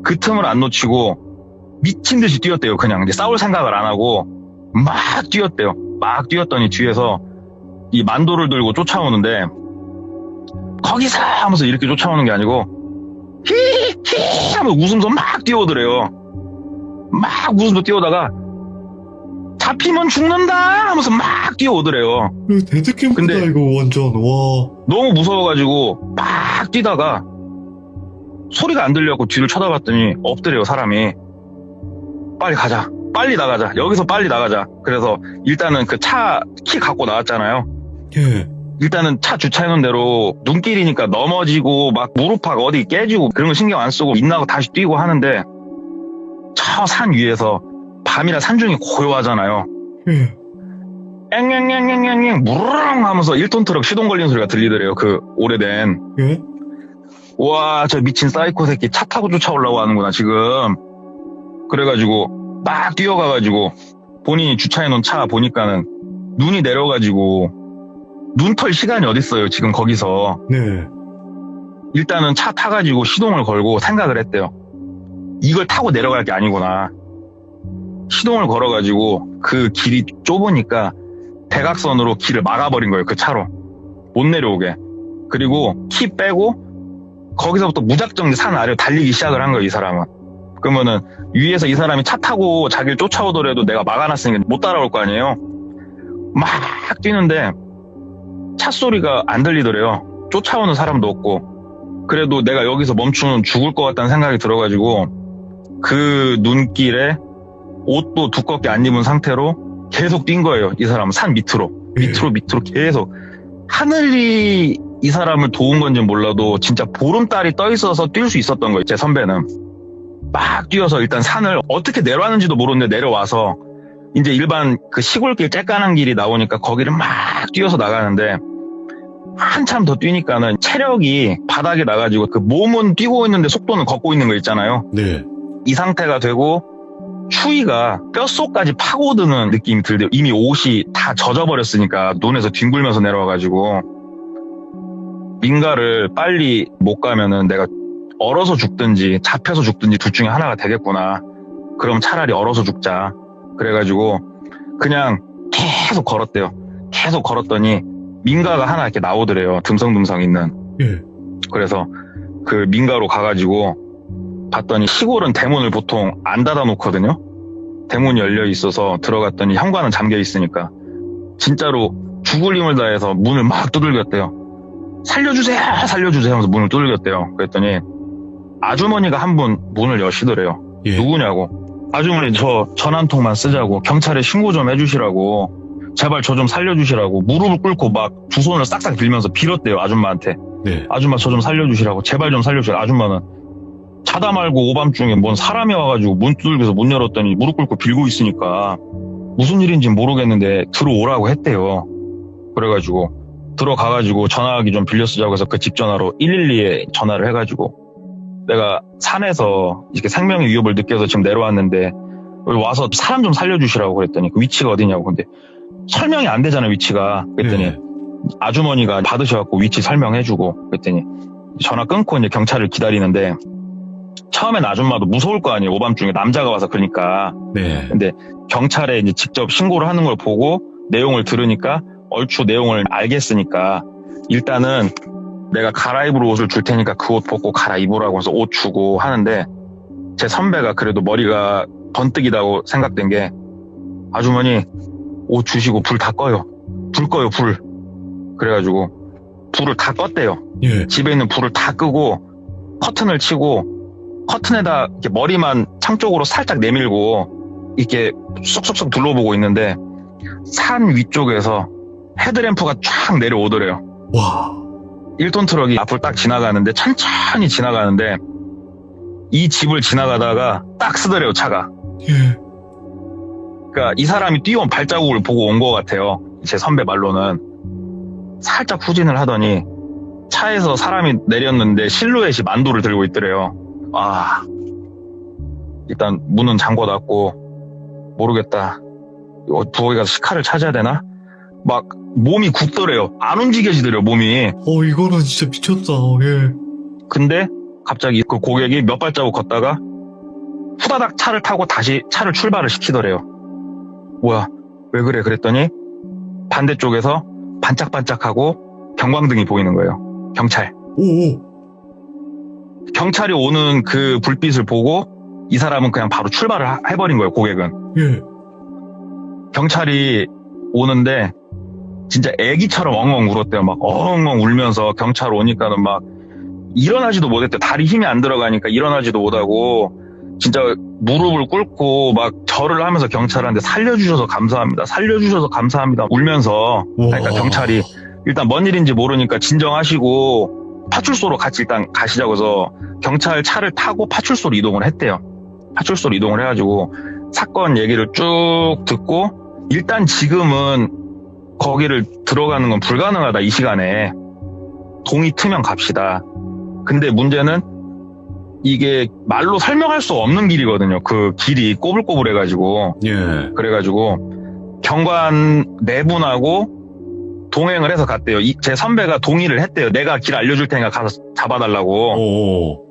그 틈을 안 놓치고 미친 듯이 뛰었대요. 그냥 이제 싸울 생각을 안 하고 막 뛰었대요. 막 뛰었더니 뒤에서 이 만도를 들고 쫓아오는데 거기서 하면서 이렇게 쫓아오는 게 아니고 히히 하면서 웃으면서 막 뛰어오더래요. 막 웃으면서 뛰어오다가 잡히면 죽는다 하면서 막 뛰어오더래요. 데드캠프다 근데 이거 완전. 와. 너무 무서워가지고 막 뛰다가 소리가 안 들려갖고 뒤를 쳐다봤더니 없더래요, 사람이. 빨리 가자. 빨리 나가자. 여기서 빨리 나가자. 그래서 일단은 그 차 키 갖고 나왔잖아요. 예. 일단은 차 주차해놓은 대로 눈길이니까 넘어지고 막 무릎팍 어디 깨지고 그런 거 신경 안 쓰고 인나고 다시 뛰고 하는데 저 산 위에서 밤이라 산중이 고요하잖아요. 예. 앵앵앵앵앵앵 무르릉 하면서 1톤 트럭 시동 걸리는 소리가 들리더래요. 그 오래된. 예? 와, 저 미친 사이코 새끼 차 타고 쫓아오려고 하는구나 지금. 그래가지고 막 뛰어가가지고 본인이 주차해놓은 차 보니까는 눈이 내려가지고 눈 털 시간이 어딨어요 지금 거기서. 네. 일단은 차 타가지고 시동을 걸고 생각을 했대요. 이걸 타고 내려갈 게 아니구나. 시동을 걸어가지고 그 길이 좁으니까 대각선으로 길을 막아버린 거예요. 그 차로 못 내려오게. 그리고 키 빼고 거기서부터 무작정 산 아래로 달리기 시작을 한 거예요. 이 사람은. 그러면은 위에서 이 사람이 차 타고 자기를 쫓아오더라도 내가 막아놨으니까 못 따라올 거 아니에요. 막 뛰는데 차 소리가 안 들리더래요. 쫓아오는 사람도 없고. 그래도 내가 여기서 멈추면 죽을 것 같다는 생각이 들어가지고 그 눈길에 옷도 두껍게 안 입은 상태로 계속 뛴 거예요. 이 사람은 산 밑으로 계속. 하늘이 이 사람을 도운 건지 몰라도 진짜 보름달이 떠 있어서 뛸 수 있었던 거예요. 제 선배는 막 뛰어서 일단 산을 어떻게 내려왔는지도 모르는데 내려와서 이제 일반 그 시골길 쬐까난 길이 나오니까 거기를 막 뛰어서 나가는데 한참 더 뛰니까는 체력이 바닥에 나가지고 그 몸은 뛰고 있는데 속도는 걷고 있는 거 있잖아요. 네. 이 상태가 되고 추위가 뼛속까지 파고드는 느낌이 들대요. 이미 옷이 다 젖어버렸으니까 눈에서 뒹굴면서 내려와가지고 민가를 빨리 못 가면은 내가 얼어서 죽든지 잡혀서 죽든지 둘 중에 하나가 되겠구나. 그럼 차라리 얼어서 죽자. 그래가지고 그냥 계속 걸었대요. 계속 걸었더니 민가가 하나 이렇게 나오더래요. 듬성듬성 있는. 예. 그래서 그 민가로 가가지고 봤더니 시골은 대문을 보통 안 닫아놓거든요. 대문이 열려 있어서 들어갔더니 현관은 잠겨 있으니까 진짜로 죽을 힘을 다해서 문을 막 두들겼대요. 살려주세요 하면서 문을 두들겼대요. 그랬더니 아주머니가 한 분 문을 여시더래요. 예. 누구냐고. 아주머니 저 전화 한 통만 쓰자고, 경찰에 신고 좀 해주시라고, 제발 저 좀 살려주시라고 무릎을 꿇고 막 두 손을 싹싹 빌면서 빌었대요. 아줌마한테. 네. 아줌마 저 좀 살려주시라고, 제발 좀 살려주시라고. 아줌마는 자다 말고 오밤중에 뭔 사람이 와가지고 문 두들겨서 문 열었더니 무릎 꿇고 빌고 있으니까 무슨 일인지 모르겠는데 들어오라고 했대요. 그래가지고 들어가가지고 전화기 좀 빌려 쓰자고 해서 그 집 전화로 112에 전화를 해가지고 내가 산에서 이렇게 생명의 위협을 느껴서 지금 내려왔는데 여기 와서 사람 좀 살려주시라고 그랬더니 그 위치가 어디냐고. 근데 설명이 안 되잖아요, 위치가. 그랬더니 네. 아주머니가 받으셔갖고 위치 설명해주고 그랬더니 전화 끊고 이제 경찰을 기다리는데 처음엔 아줌마도 무서울 거 아니에요. 오밤중에 남자가 와서. 그러니까. 네. 근데 경찰에 이제 직접 신고를 하는 걸 보고 내용을 들으니까 얼추 내용을 알겠으니까 일단은 내가 갈아입을 옷을 줄 테니까 그 옷 벗고 갈아입으라고 해서 옷 주고 하는데 제 선배가 그래도 머리가 번뜩이다고 생각된 게 아주머니 옷 주시고 불 다 꺼요. 불 꺼요, 불. 그래가지고 불을 다 껐대요. 예. 집에 있는 불을 다 끄고 커튼을 치고 커튼에다 이렇게 머리만 창 쪽으로 살짝 내밀고 이렇게 쏙쏙쏙 둘러보고 있는데 산 위쪽에서 헤드램프가 쫙 내려오더래요. 와. 1톤 트럭이 앞을 딱 지나가는데 천천히 지나가는데 이 집을 지나가다가 딱 쓰더래요, 차가. 예. 그러니까 이 사람이 뛰어온 발자국을 보고 온 것 같아요. 제 선배 말로는. 살짝 후진을 하더니 차에서 사람이 내렸는데 실루엣이 만도를 들고 있더래요. 아, 일단 문은 잠궈놨고 모르겠다. 부엌에 가서 식칼을 찾아야 되나? 막 몸이 굳더래요. 안 움직여지더래요, 몸이. 이거는 진짜 미쳤다. 예. 근데 갑자기 그 고객이 몇 발자국 걷다가 후다닥 차를 타고 다시 차를 출발을 시키더래요. 뭐야, 왜 그래? 그랬더니 반대쪽에서 반짝반짝하고 경광등이 보이는 거예요. 경찰. 오. 경찰이 오는 그 불빛을 보고 이 사람은 그냥 바로 출발을 해버린 거예요, 고객은. 예. 경찰이 오는데 진짜 애기처럼 엉엉 울었대요. 막 엉엉 울면서 경찰 오니까는 막 일어나지도 못했대요. 다리 힘이 안 들어가니까 일어나지도 못하고 진짜 무릎을 꿇고 막 절을 하면서 경찰한테 살려주셔서 감사합니다. 살려주셔서 감사합니다. 울면서. 그러니까 우와. 경찰이 일단 뭔 일인지 모르니까 진정하시고 파출소로 같이 일단 가시자고 해서 경찰 차를 타고 파출소로 이동을 했대요. 파출소로 이동을 해가지고 사건 얘기를 쭉 듣고 일단 지금은 거기를 들어가는 건 불가능하다. 이 시간에 동의 트면 갑시다. 근데 문제는 이게 말로 설명할 수 없는 길이거든요. 그 길이 꼬불꼬불해가지고. 예. 그래가지고 경관 네 분하고 동행을 해서 갔대요. 제 선배가 동의를 했대요. 내가 길 알려줄 테니까 가서 잡아달라고. 오.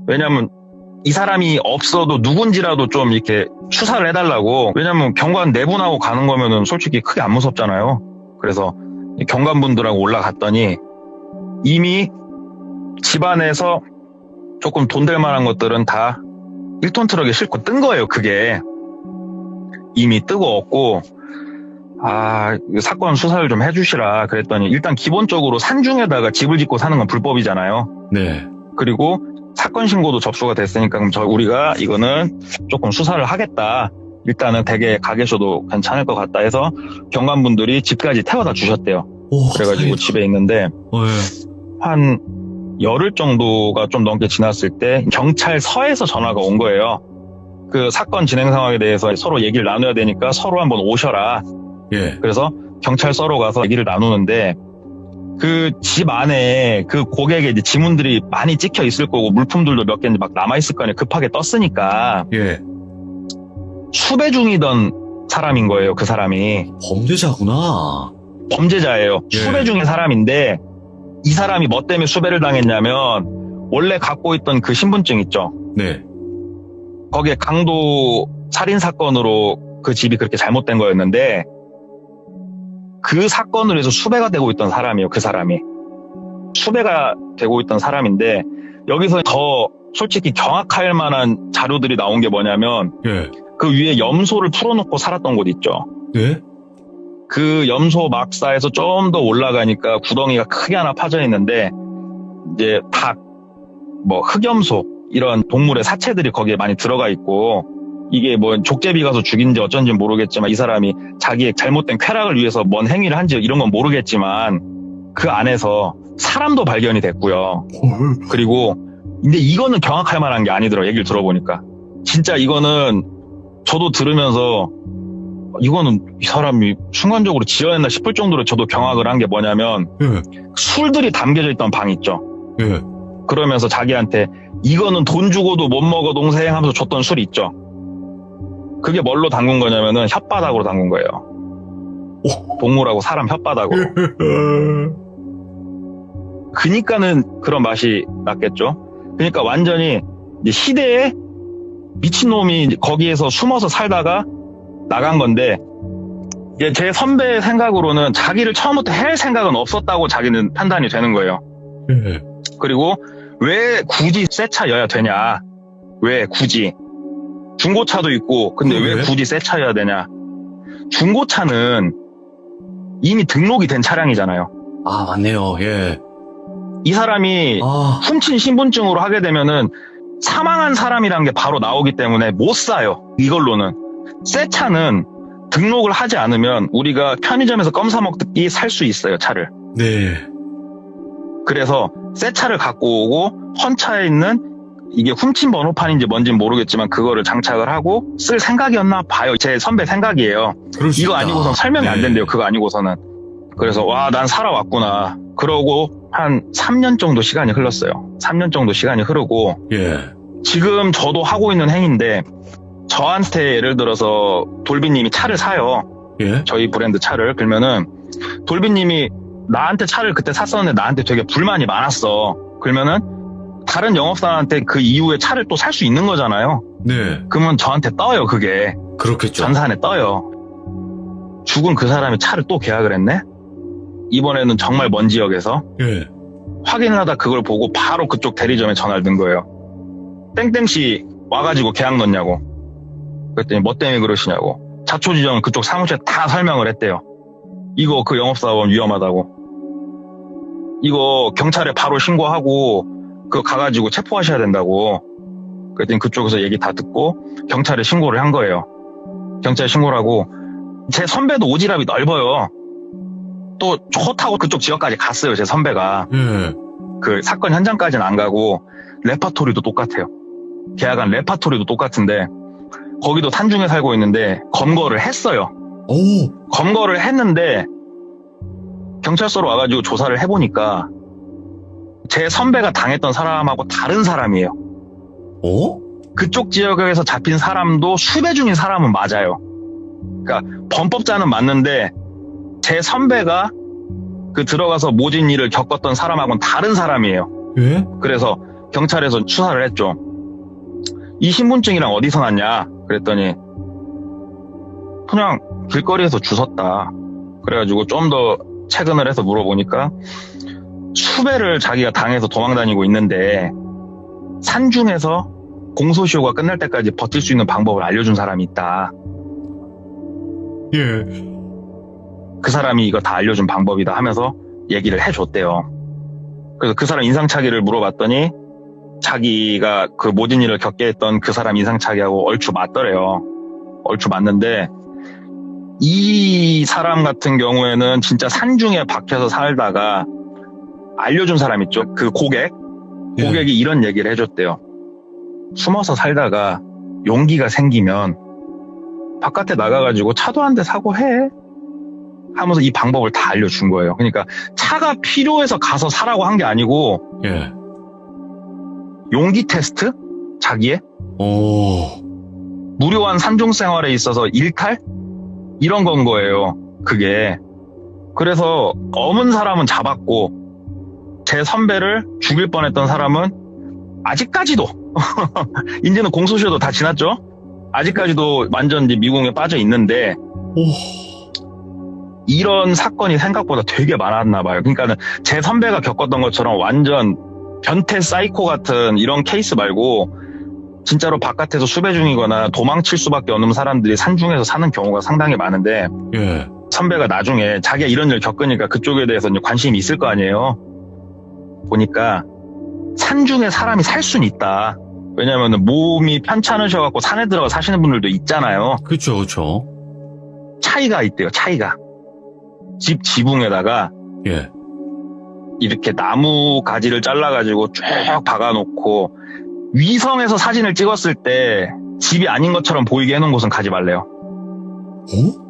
왜냐면 이 사람이 없어도 누군지라도 좀 이렇게 추사를 해달라고. 왜냐면 경관 네 분하고 가는 거면은 솔직히 크게 안 무섭잖아요. 그래서 경관분들하고 올라갔더니 이미 집안에서 조금 돈 될 만한 것들은 다 1톤 트럭에 싣고 뜬 거예요. 그게 이미 뜨거웠고, 사건 수사를 좀 해주시라 그랬더니 일단 기본적으로 산중에다가 집을 짓고 사는 건 불법이잖아요. 네. 그리고 사건 신고도 접수가 됐으니까 그럼 우리가 이거는 조금 수사를 하겠다. 일단은 댁에 가 계셔도 괜찮을 것 같다 해서 경관분들이 집까지 태워다 주셨대요. 오, 그래가지고 다행이다. 집에 있는데 예. 한 열흘 정도가 좀 넘게 지났을 때 경찰서에서 전화가 온 거예요. 그 사건 진행 상황에 대해서 서로 얘기를 나눠야 되니까 서로 한번 오셔라. 예. 그래서 경찰서로 가서 얘기를 나누는데 그 집 안에 그 고객의 이제 지문들이 많이 찍혀 있을 거고 물품들도 몇 개 막 남아 있을 거 아니에요. 급하게 떴으니까 예. 수배 중이던 사람인 거예요. 그 사람이 범죄자구나. 범죄자예요. 예. 수배 중인 사람인데 이 사람이 뭐 때문에 수배를 당했냐면 원래 갖고 있던 그 신분증 있죠. 네. 거기에 강도 살인 사건으로 그 집이 그렇게 잘못된 거였는데 그 사건으로 해서 수배가 되고 있던 사람이에요. 그 사람이 수배가 되고 있던 사람인데 여기서 더 솔직히 경악할 만한 자료들이 나온 게 뭐냐면 예. 그 위에 염소를 풀어놓고 살았던 곳 있죠. 네? 그 염소 막사에서 좀 더 올라가니까 구덩이가 크게 하나 파져 있는데 이제 닭, 뭐 흑염소 이런 동물의 사체들이 거기에 많이 들어가 있고 이게 뭐 족제비 가서 죽인지 어쩐지 모르겠지만 이 사람이 자기의 잘못된 쾌락을 위해서 뭔 행위를 한지 이런 건 모르겠지만 그 안에서 사람도 발견이 됐고요. 그리고 근데 이거는 경악할 만한 게 아니더라고요. 얘기를 들어보니까 진짜 이거는 저도 들으면서 이거는 이 사람이 순간적으로 지어냈나 싶을 정도로 저도 경악을 한 게 뭐냐면 예. 술들이 담겨져 있던 방 있죠. 예. 그러면서 자기한테 이거는 돈 주고도 못 먹어 동생 하면서 줬던 술 있죠. 그게 뭘로 담근 거냐면은 혓바닥으로 담근 거예요. 동물하고 사람 혓바닥으로. 그니까는 그런 맛이 났겠죠. 그러니까 완전히 이제 시대에 미친놈이 거기에서 숨어서 살다가 나간 건데 이제 제 선배 생각으로는 자기를 처음부터 할 생각은 없었다고 자기는 판단이 되는 거예요. 예. 그리고 왜 굳이 새 차여야 되냐? 왜 굳이? 중고차도 있고 근데 왜 굳이 새 차여야 되냐? 중고차는 이미 등록이 된 차량이잖아요. 아, 맞네요. 예. 이 사람이 아, 훔친 신분증으로 하게 되면은 사망한 사람이라는 게 바로 나오기 때문에 못 사요. 이걸로는. 새 차는 등록을 하지 않으면 우리가 편의점에서 껌 사 먹기 살 수 있어요, 차를. 네. 그래서 새 차를 갖고 오고 헌차에 있는 이게 훔친 번호판인지 뭔지는 모르겠지만 그거를 장착을 하고 쓸 생각이었나 봐요. 제 선배 생각이에요. 그럴 수 이거 있다. 아니고선 설명이 안 네. 된대요. 그거 아니고서는. 그래서 와, 난 살아왔구나. 그러고 한 3년 정도 시간이 흘렀어요. 3년 정도 시간이 흐르고 예. 지금 저도 하고 있는 행위인데 저한테 예를 들어서 돌비님이 차를 사요. 예. 저희 브랜드 차를. 그러면은 돌비님이 나한테 차를 그때 샀었는데 나한테 되게 불만이 많았어. 그러면은 다른 영업사한테 그 이후에 차를 또 살 수 있는 거잖아요. 네. 그러면 저한테 떠요. 그게 그렇겠죠. 전산에 떠요. 죽은 그 사람이 차를 또 계약을 했네. 이번에는 정말 먼 지역에서 예. 확인을 하다 그걸 보고 바로 그쪽 대리점에 전화를 든 거예요. 땡땡씨 와가지고 계약 넣냐고. 그랬더니 뭐 때문에 그러시냐고. 자초지정 그쪽 사무실에 다 설명을 했대요. 이거 그 영업사원 위험하다고. 이거 경찰에 바로 신고하고 그거 가가지고 체포하셔야 된다고. 그랬더니 그쪽에서 얘기 다 듣고 경찰에 신고를 한 거예요. 경찰에 신고를 하고 제 선배도 오지랖이 넓어요. 또 좋다고 그쪽 지역까지 갔어요. 제 선배가. 예. 그 사건 현장까지는 안 가고 레파토리도 똑같아요. 계약한 레파토리도 똑같은데 거기도 산중에 살고 있는데 검거를 했어요. 오. 검거를 했는데 경찰서로 와가지고 조사를 해보니까 제 선배가 당했던 사람하고 다른 사람이에요. 어? 그쪽 지역에서 잡힌 사람도 수배 중인 사람은 맞아요. 그러니까 범법자는 맞는데 제 선배가 그 들어가서 모진 일을 겪었던 사람하고는 다른 사람이에요. 예? 그래서 경찰에서 수사를 했죠. 이 신분증이랑 어디서 났냐? 그랬더니 그냥 길거리에서 주웠다. 그래가지고 좀 더 체근을 해서 물어보니까 수배를 자기가 당해서 도망다니고 있는데 산중에서 공소시효가 끝날 때까지 버틸 수 있는 방법을 알려준 사람이 있다. 예. 그 사람이 이거 다 알려준 방법이다 하면서 얘기를 해줬대요. 그래서 그 사람 인상착의를 물어봤더니 자기가 그 모진 일을 겪게 했던 그 사람 인상착의하고 얼추 맞더래요. 얼추 맞는데 이 사람 같은 경우에는 진짜 산중에 박혀서 살다가 알려준 사람 있죠. 그 고객이 이런 얘기를 해줬대요. 숨어서 살다가 용기가 생기면 바깥에 나가가지고 차도 한 대 사고 해 하면서 이 방법을 다 알려준 거예요. 그러니까 차가 필요해서 가서 사라고 한 게 아니고 예. 용기 테스트? 자기의? 오. 무료한 산중 생활에 있어서 일탈? 이런 건 거예요. 그게. 그래서 검은 사람은 잡았고 제 선배를 죽일 뻔했던 사람은 아직까지도 이제는 공소시효도 다 지났죠? 아직까지도 완전 이제 미궁에 빠져 있는데 오. 이런 사건이 생각보다 되게 많았나 봐요. 그러니까는 제 선배가 겪었던 것처럼 완전 변태 사이코 같은 이런 케이스 말고 진짜로 바깥에서 수배 중이거나 도망칠 수밖에 없는 사람들이 산중에서 사는 경우가 상당히 많은데 예. 선배가 나중에 자기가 이런 일 겪으니까 그쪽에 대해서 이제 관심이 있을 거 아니에요. 보니까 산중에 사람이 살 수는 있다. 왜냐하면 몸이 편찮으셔갖고 산에 들어가 사시는 분들도 있잖아요. 그쵸, 그쵸. 차이가 있대요. 차이가. 집 지붕에다가 예. 이렇게 나무 가지를 잘라가지고 쭉 박아놓고 위성에서 사진을 찍었을 때 집이 아닌 것처럼 보이게 해놓은 곳은 가지 말래요. 어?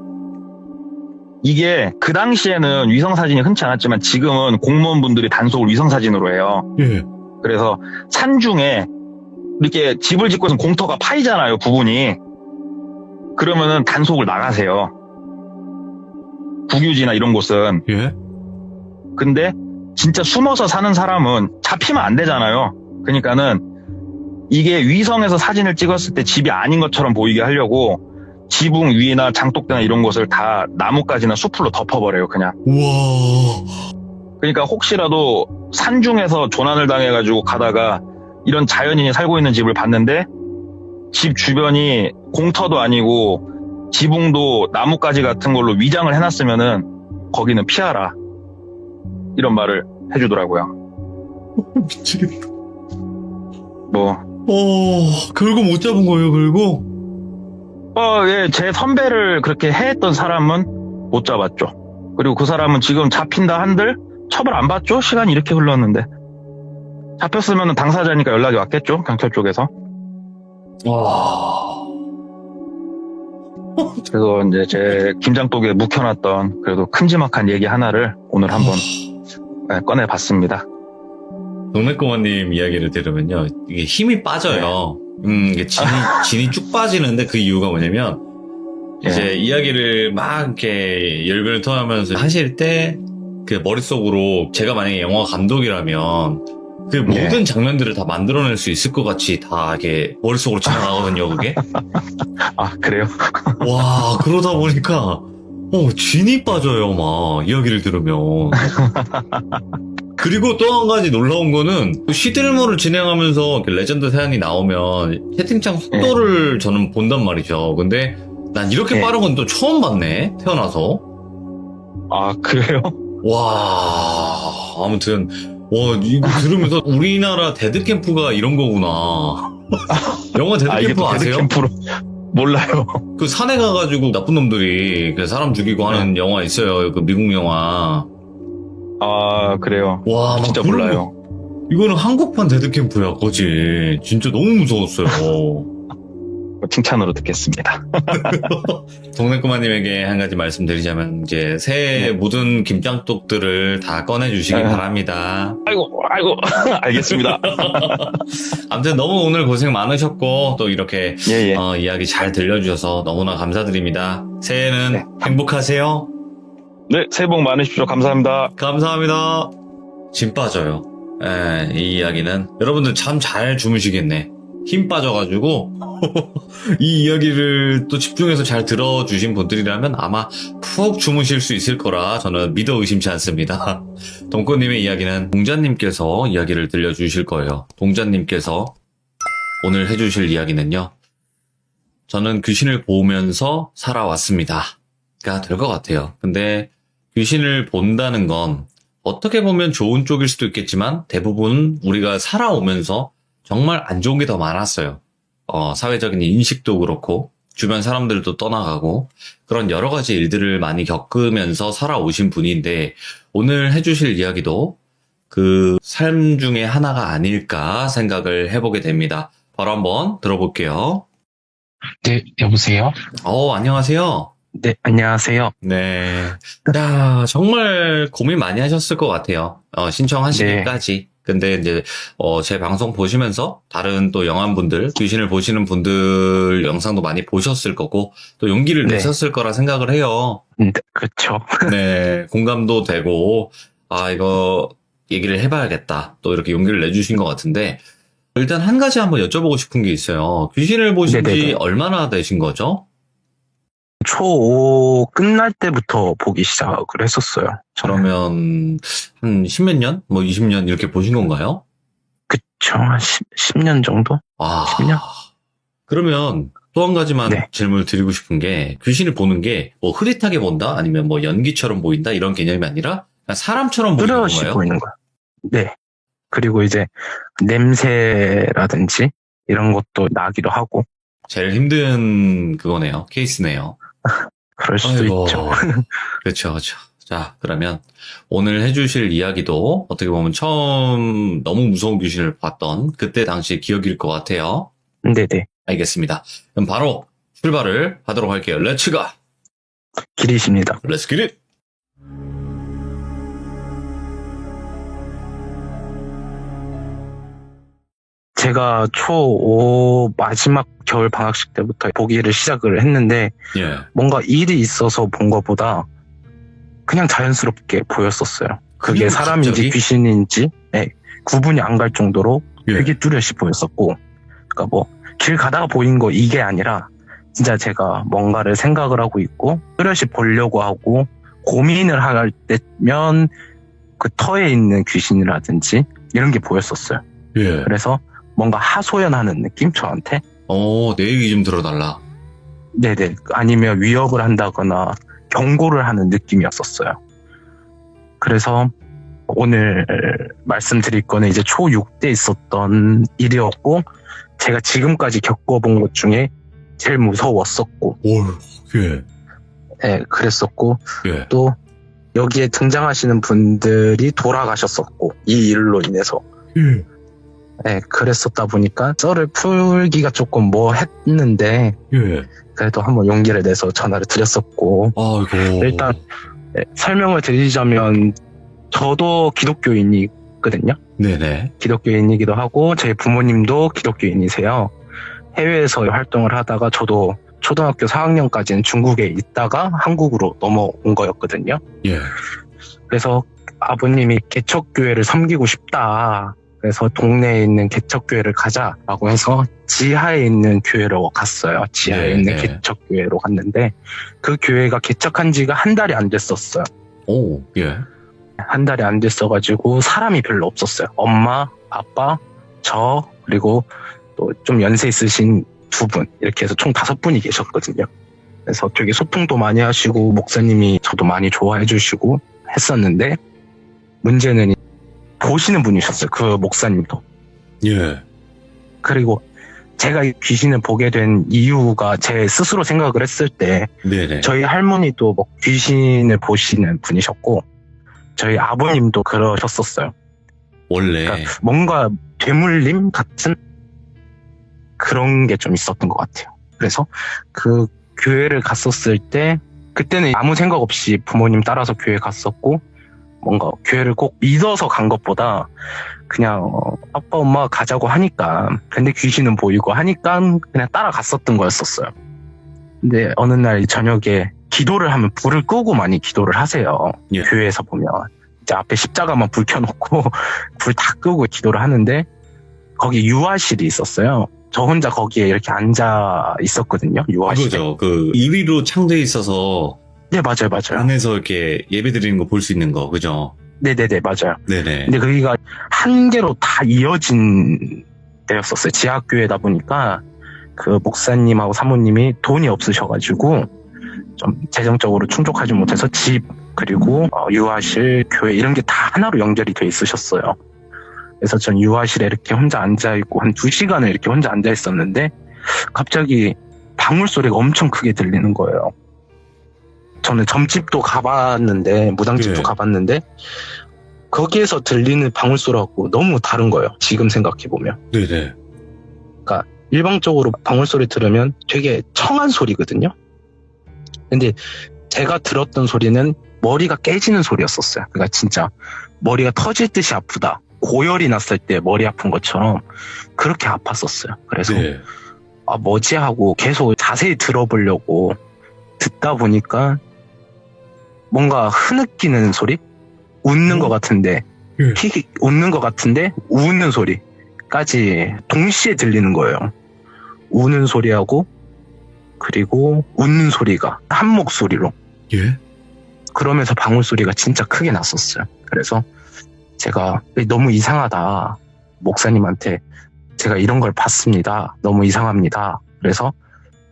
이게 그 당시에는 위성 사진이 흔치 않았지만 지금은 공무원분들이 단속을 위성 사진으로 해요. 예. 그래서 산중에 이렇게 집을 짓고 있으면 공터가 파이잖아요, 부분이. 그러면은 단속을 나가세요. 국유지나 이런 곳은. 예. 근데 진짜 숨어서 사는 사람은 잡히면 안 되잖아요. 그러니까는 이게 위성에서 사진을 찍었을 때 집이 아닌 것처럼 보이게 하려고 지붕 위나 장독대나 이런 곳을 다 나뭇가지나 숲으로 덮어버려요, 그냥. 우와. 그러니까 혹시라도 산중에서 조난을 당해가지고 가다가 이런 자연인이 살고 있는 집을 봤는데 집 주변이 공터도 아니고 지붕도 나뭇가지 같은 걸로 위장을 해놨으면은 거기는 피하라. 이런 말을 해주더라고요. 미치겠다. 뭐. 결국 못 잡은 거예요, 결국? 예, 제 선배를 그렇게 해했던 사람은 못 잡았죠. 그리고 그 사람은 지금 잡힌다 한들 처벌 안 받죠? 시간이 이렇게 흘렀는데. 잡혔으면 당사자니까 연락이 왔겠죠? 경찰 쪽에서. 와. 그래서 이제 제 김장독에 묵혀놨던 그래도 큼지막한 얘기 하나를 오늘 한번 꺼내봤습니다. 동맥고모님 이야기를 들으면요, 이게 힘이 빠져요. 이게 진이 쭉 빠지는데 그 이유가 뭐냐면, 이제 이야기를 막 이렇게 열변을 토하면서 하실 때, 그 머릿속으로 제가 만약에 영화 감독이라면, 그 모든 장면들을 다 만들어낼 수 있을 것 같이 다 이게 머릿속으로 지나가거든요, 그게. 아, 그래요? 와, 그러다 보니까, 진이 빠져요, 막, 이야기를 들으면. 그리고 또 한 가지 놀라운 거는 시들머를 진행하면서 레전드 사연이 나오면 채팅창 속도를 저는 본단 말이죠. 근데 난 이렇게 빠른 건 또 처음 봤네, 태어나서. 아, 그래요? 와, 아무튼 이거 들으면서 우리나라 데드캠프가 이런 거구나. 영화 이게 데드캠프 또 아세요? 데드캠프로 몰라요. 그 산에 가가지고 나쁜 놈들이 그 사람 죽이고 하는 영화 있어요. 그 미국 영화. 그래요. 와, 막 진짜 그런 몰라요. 이거는 한국판 데드캠프야, 거지. 진짜 너무 무서웠어요. 칭찬으로 듣겠습니다. 동네꼬마님에게 한 가지 말씀드리자면, 이제 새해 묻은 김장독들을 다 꺼내주시기 바랍니다. 아이고, 알겠습니다. 아무튼 너무 오늘 고생 많으셨고, 또 이렇게, 예. 이야기 잘 들려주셔서 너무나 감사드립니다. 새해는 네. 행복하세요. 네, 새해 복 많으십시오. 감사합니다. 감사합니다. 진 빠져요. 이 이야기는. 여러분들 잠 잘 주무시겠네. 힘 빠져가지고 이 이야기를 또 집중해서 잘 들어주신 분들이라면 아마 푹 주무실 수 있을 거라 저는 믿어 의심치 않습니다. 동꼬님의 이야기는 동자님께서 이야기를 들려주실 거예요. 동자님께서 오늘 해주실 이야기는요. 저는 귀신을 보면서 살아왔습니다. 가 될 것 같아요. 근데 귀신을 본다는 건 어떻게 보면 좋은 쪽일 수도 있겠지만 대부분 우리가 살아오면서 정말 안 좋은 게 더 많았어요. 사회적인 인식도 그렇고 주변 사람들도 떠나가고 그런 여러 가지 일들을 많이 겪으면서 살아오신 분인데 오늘 해주실 이야기도 그 삶 중에 하나가 아닐까 생각을 해보게 됩니다. 바로 한번 들어볼게요. 네, 여보세요? 안녕하세요. 네, 안녕하세요. 네. 야, 정말 고민 많이 하셨을 것 같아요. 신청하시기까지. 근데 이제, 제 방송 보시면서 다른 또 영화분들, 귀신을 보시는 분들 영상도 많이 보셨을 거고, 또 용기를 네. 내셨을 거라 생각을 해요. 네, 그렇죠. 네. 공감도 되고, 이거 얘기를 해봐야겠다. 또 이렇게 용기를 내주신 것 같은데, 일단 한 가지 한번 여쭤보고 싶은 게 있어요. 귀신을 보신 지 네네네. 얼마나 되신 거죠? 초5 끝날 때부터 보기 시작을 했었어요. 저는. 그러면 한 10몇 년? 20년 이렇게 보신 건가요? 그쵸. 한 10년 정도? 10년? 그러면 또 한 가지만 네. 질문을 드리고 싶은 게 귀신을 보는 게 흐릿하게 본다? 아니면 연기처럼 보인다? 이런 개념이 아니라 그냥 사람처럼 보이는 뚜렷이 건가요? 보이는 거야. 네. 그리고 이제 냄새라든지 이런 것도 나기도 하고 제일 힘든 그거네요. 케이스네요. 그럴 수도 있죠. 그렇죠. 자, 그러면 오늘 해주실 이야기도 어떻게 보면 처음 너무 무서운 귀신을 봤던 그때 당시 기억일 것 같아요. 네네. 알겠습니다. 그럼 바로 출발을 하도록 할게요. 렛츠 가! 길이십니다. 렛츠 기릿! 제가 초5 마지막 겨울 방학식 때부터 보기를 시작을 했는데 예. 뭔가 일이 있어서 본 것보다 그냥 자연스럽게 보였었어요. 그게 그냥 사람인지 갑자기? 귀신인지 구분이 안 갈 정도로 예. 되게 뚜렷이 보였었고, 그러니까 길 가다가 보인 거 이게 아니라 진짜 제가 뭔가를 생각을 하고 있고 뚜렷이 보려고 하고 고민을 할 때면 그 터에 있는 귀신이라든지 이런 게 보였었어요. 예. 그래서 뭔가 하소연하는 느낌 저한테. 내 얘기 좀 들어달라. 네네. 아니면 위협을 한다거나 경고를 하는 느낌이었었어요. 그래서 오늘 말씀드릴 거는 이제 초6 때 있었던 일이었고, 제가 지금까지 겪어본 것 중에 제일 무서웠었고, 예. 그랬었고, 예. 또 여기에 등장하시는 분들이 돌아가셨었고, 이 일로 인해서. 그랬었다 보니까 썰을 풀기가 조금 했는데, 예. 그래도 한번 용기를 내서 전화를 드렸었고, 아이고. 일단 설명을 드리자면 저도 기독교인이거든요. 네네. 기독교인이기도 하고 제 부모님도 기독교인이세요. 해외에서 활동을 하다가 저도 초등학교 4학년까지는 중국에 있다가 한국으로 넘어온 거였거든요. 예. 그래서 아버님이 개척교회를 섬기고 싶다. 그래서 동네에 있는 개척교회를 가자라고 해서 지하에 있는 교회로 갔어요. 지하에 있는 개척교회로 갔는데 그 교회가 개척한 지가 한 달이 안 됐었어요. 예. 한 달이 안 됐어가지고 사람이 별로 없었어요. 엄마, 아빠, 저 그리고 또 좀 연세 있으신 2분 이렇게 해서 총 5분이 계셨거든요. 그래서 되게 소통도 많이 하시고 목사님이 저도 많이 좋아해 주시고 했었는데 문제는 보시는 분이셨어요. 그 목사님도. 예. 그리고 제가 이 귀신을 보게 된 이유가 제 스스로 생각을 했을 때 네네. 저희 할머니도 뭐 귀신을 보시는 분이셨고 저희 아버님도 그러셨었어요. 원래. 그러니까 뭔가 되물림 같은 그런 게 좀 있었던 것 같아요. 그래서 그 교회를 갔었을 때 그때는 아무 생각 없이 부모님 따라서 교회 갔었고 뭔가 교회를 꼭 믿어서 간 것보다 그냥 아빠 엄마가 가자고 하니까 근데 귀신은 보이고 하니까 그냥 따라갔었던 거였었어요. 근데 어느 날 저녁에 기도를 하면 불을 끄고 많이 기도를 하세요. 예. 교회에서 보면 이제 앞에 십자가만 불 켜놓고 불 다 끄고 기도를 하는데 거기 유아실이 있었어요. 저 혼자 거기에 이렇게 앉아 있었거든요. 유아실에. 그거죠. 그 유리로 창돼 있어서 네, 맞아요. 안에서 이렇게 예배 드리는 거 볼 수 있는 거, 그죠? 네네네, 맞아요. 네네. 근데 거기가 한 개로 다 이어진 데였었어요. 지하교회다 보니까 그 목사님하고 사모님이 돈이 없으셔가지고 좀 재정적으로 충족하지 못해서 집 그리고 유아실, 교회 이런 게 다 하나로 연결이 돼 있으셨어요. 그래서 전 유아실에 이렇게 혼자 앉아있고 한 2시간을 이렇게 혼자 앉아있었는데 갑자기 방울 소리가 엄청 크게 들리는 거예요. 저는 점집도 가봤는데 무당집도 네. 가봤는데 거기에서 들리는 방울 소리하고 너무 다른 거예요. 지금 생각해보면. 네네. 일방적으로 방울 소리 들으면 되게 청한 소리거든요. 근데 제가 들었던 소리는 머리가 깨지는 소리였었어요. 그러니까 진짜 머리가 터질 듯이 아프다. 고열이 났을 때 머리 아픈 것처럼 그렇게 아팠었어요. 그래서 네. 뭐지 하고 계속 자세히 들어보려고 듣다 보니까 뭔가 흐느끼는 소리? 웃는 것 같은데 킥 웃는 것 같은데 우는 소리까지 동시에 들리는 거예요. 우는 소리하고 그리고 웃는 소리가 한 목소리로. 예? 그러면서 방울 소리가 진짜 크게 났었어요. 그래서 제가 너무 이상하다. 목사님한테 제가 이런 걸 봤습니다. 너무 이상합니다. 그래서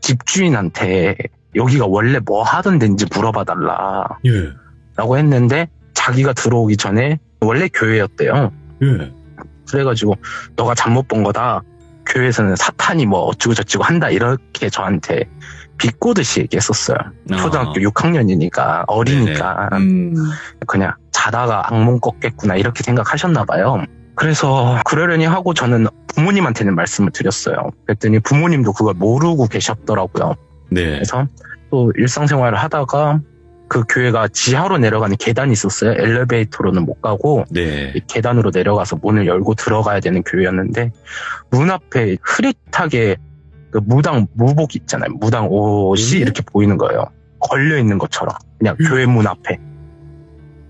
집주인한테 여기가 원래 뭐 하던 데인지 물어봐 달라. 예. 라고 했는데 자기가 들어오기 전에 원래 교회였대요. 예. 그래가지고 너가 잘못 본 거다. 교회에서는 사탄이 뭐 어쩌고 저쩌고 한다. 이렇게 저한테 비꼬듯이 얘기했었어요. 초등학교 6학년이니까 어리니까 그냥 자다가 악몽 꿨겠구나 이렇게 생각하셨나 봐요. 그래서 그러려니 하고 저는 부모님한테는 말씀을 드렸어요. 그랬더니 부모님도 그걸 모르고 계셨더라고요. 네. 그래서 또 일상생활을 하다가 그 교회가 지하로 내려가는 계단이 있었어요. 엘리베이터로는 못 가고 네. 이 계단으로 내려가서 문을 열고 들어가야 되는 교회였는데 문 앞에 흐릿하게 그 무당 무복 있잖아요. 무당 옷이 이렇게 보이는 거예요. 걸려 있는 것처럼 그냥 교회 문 앞에.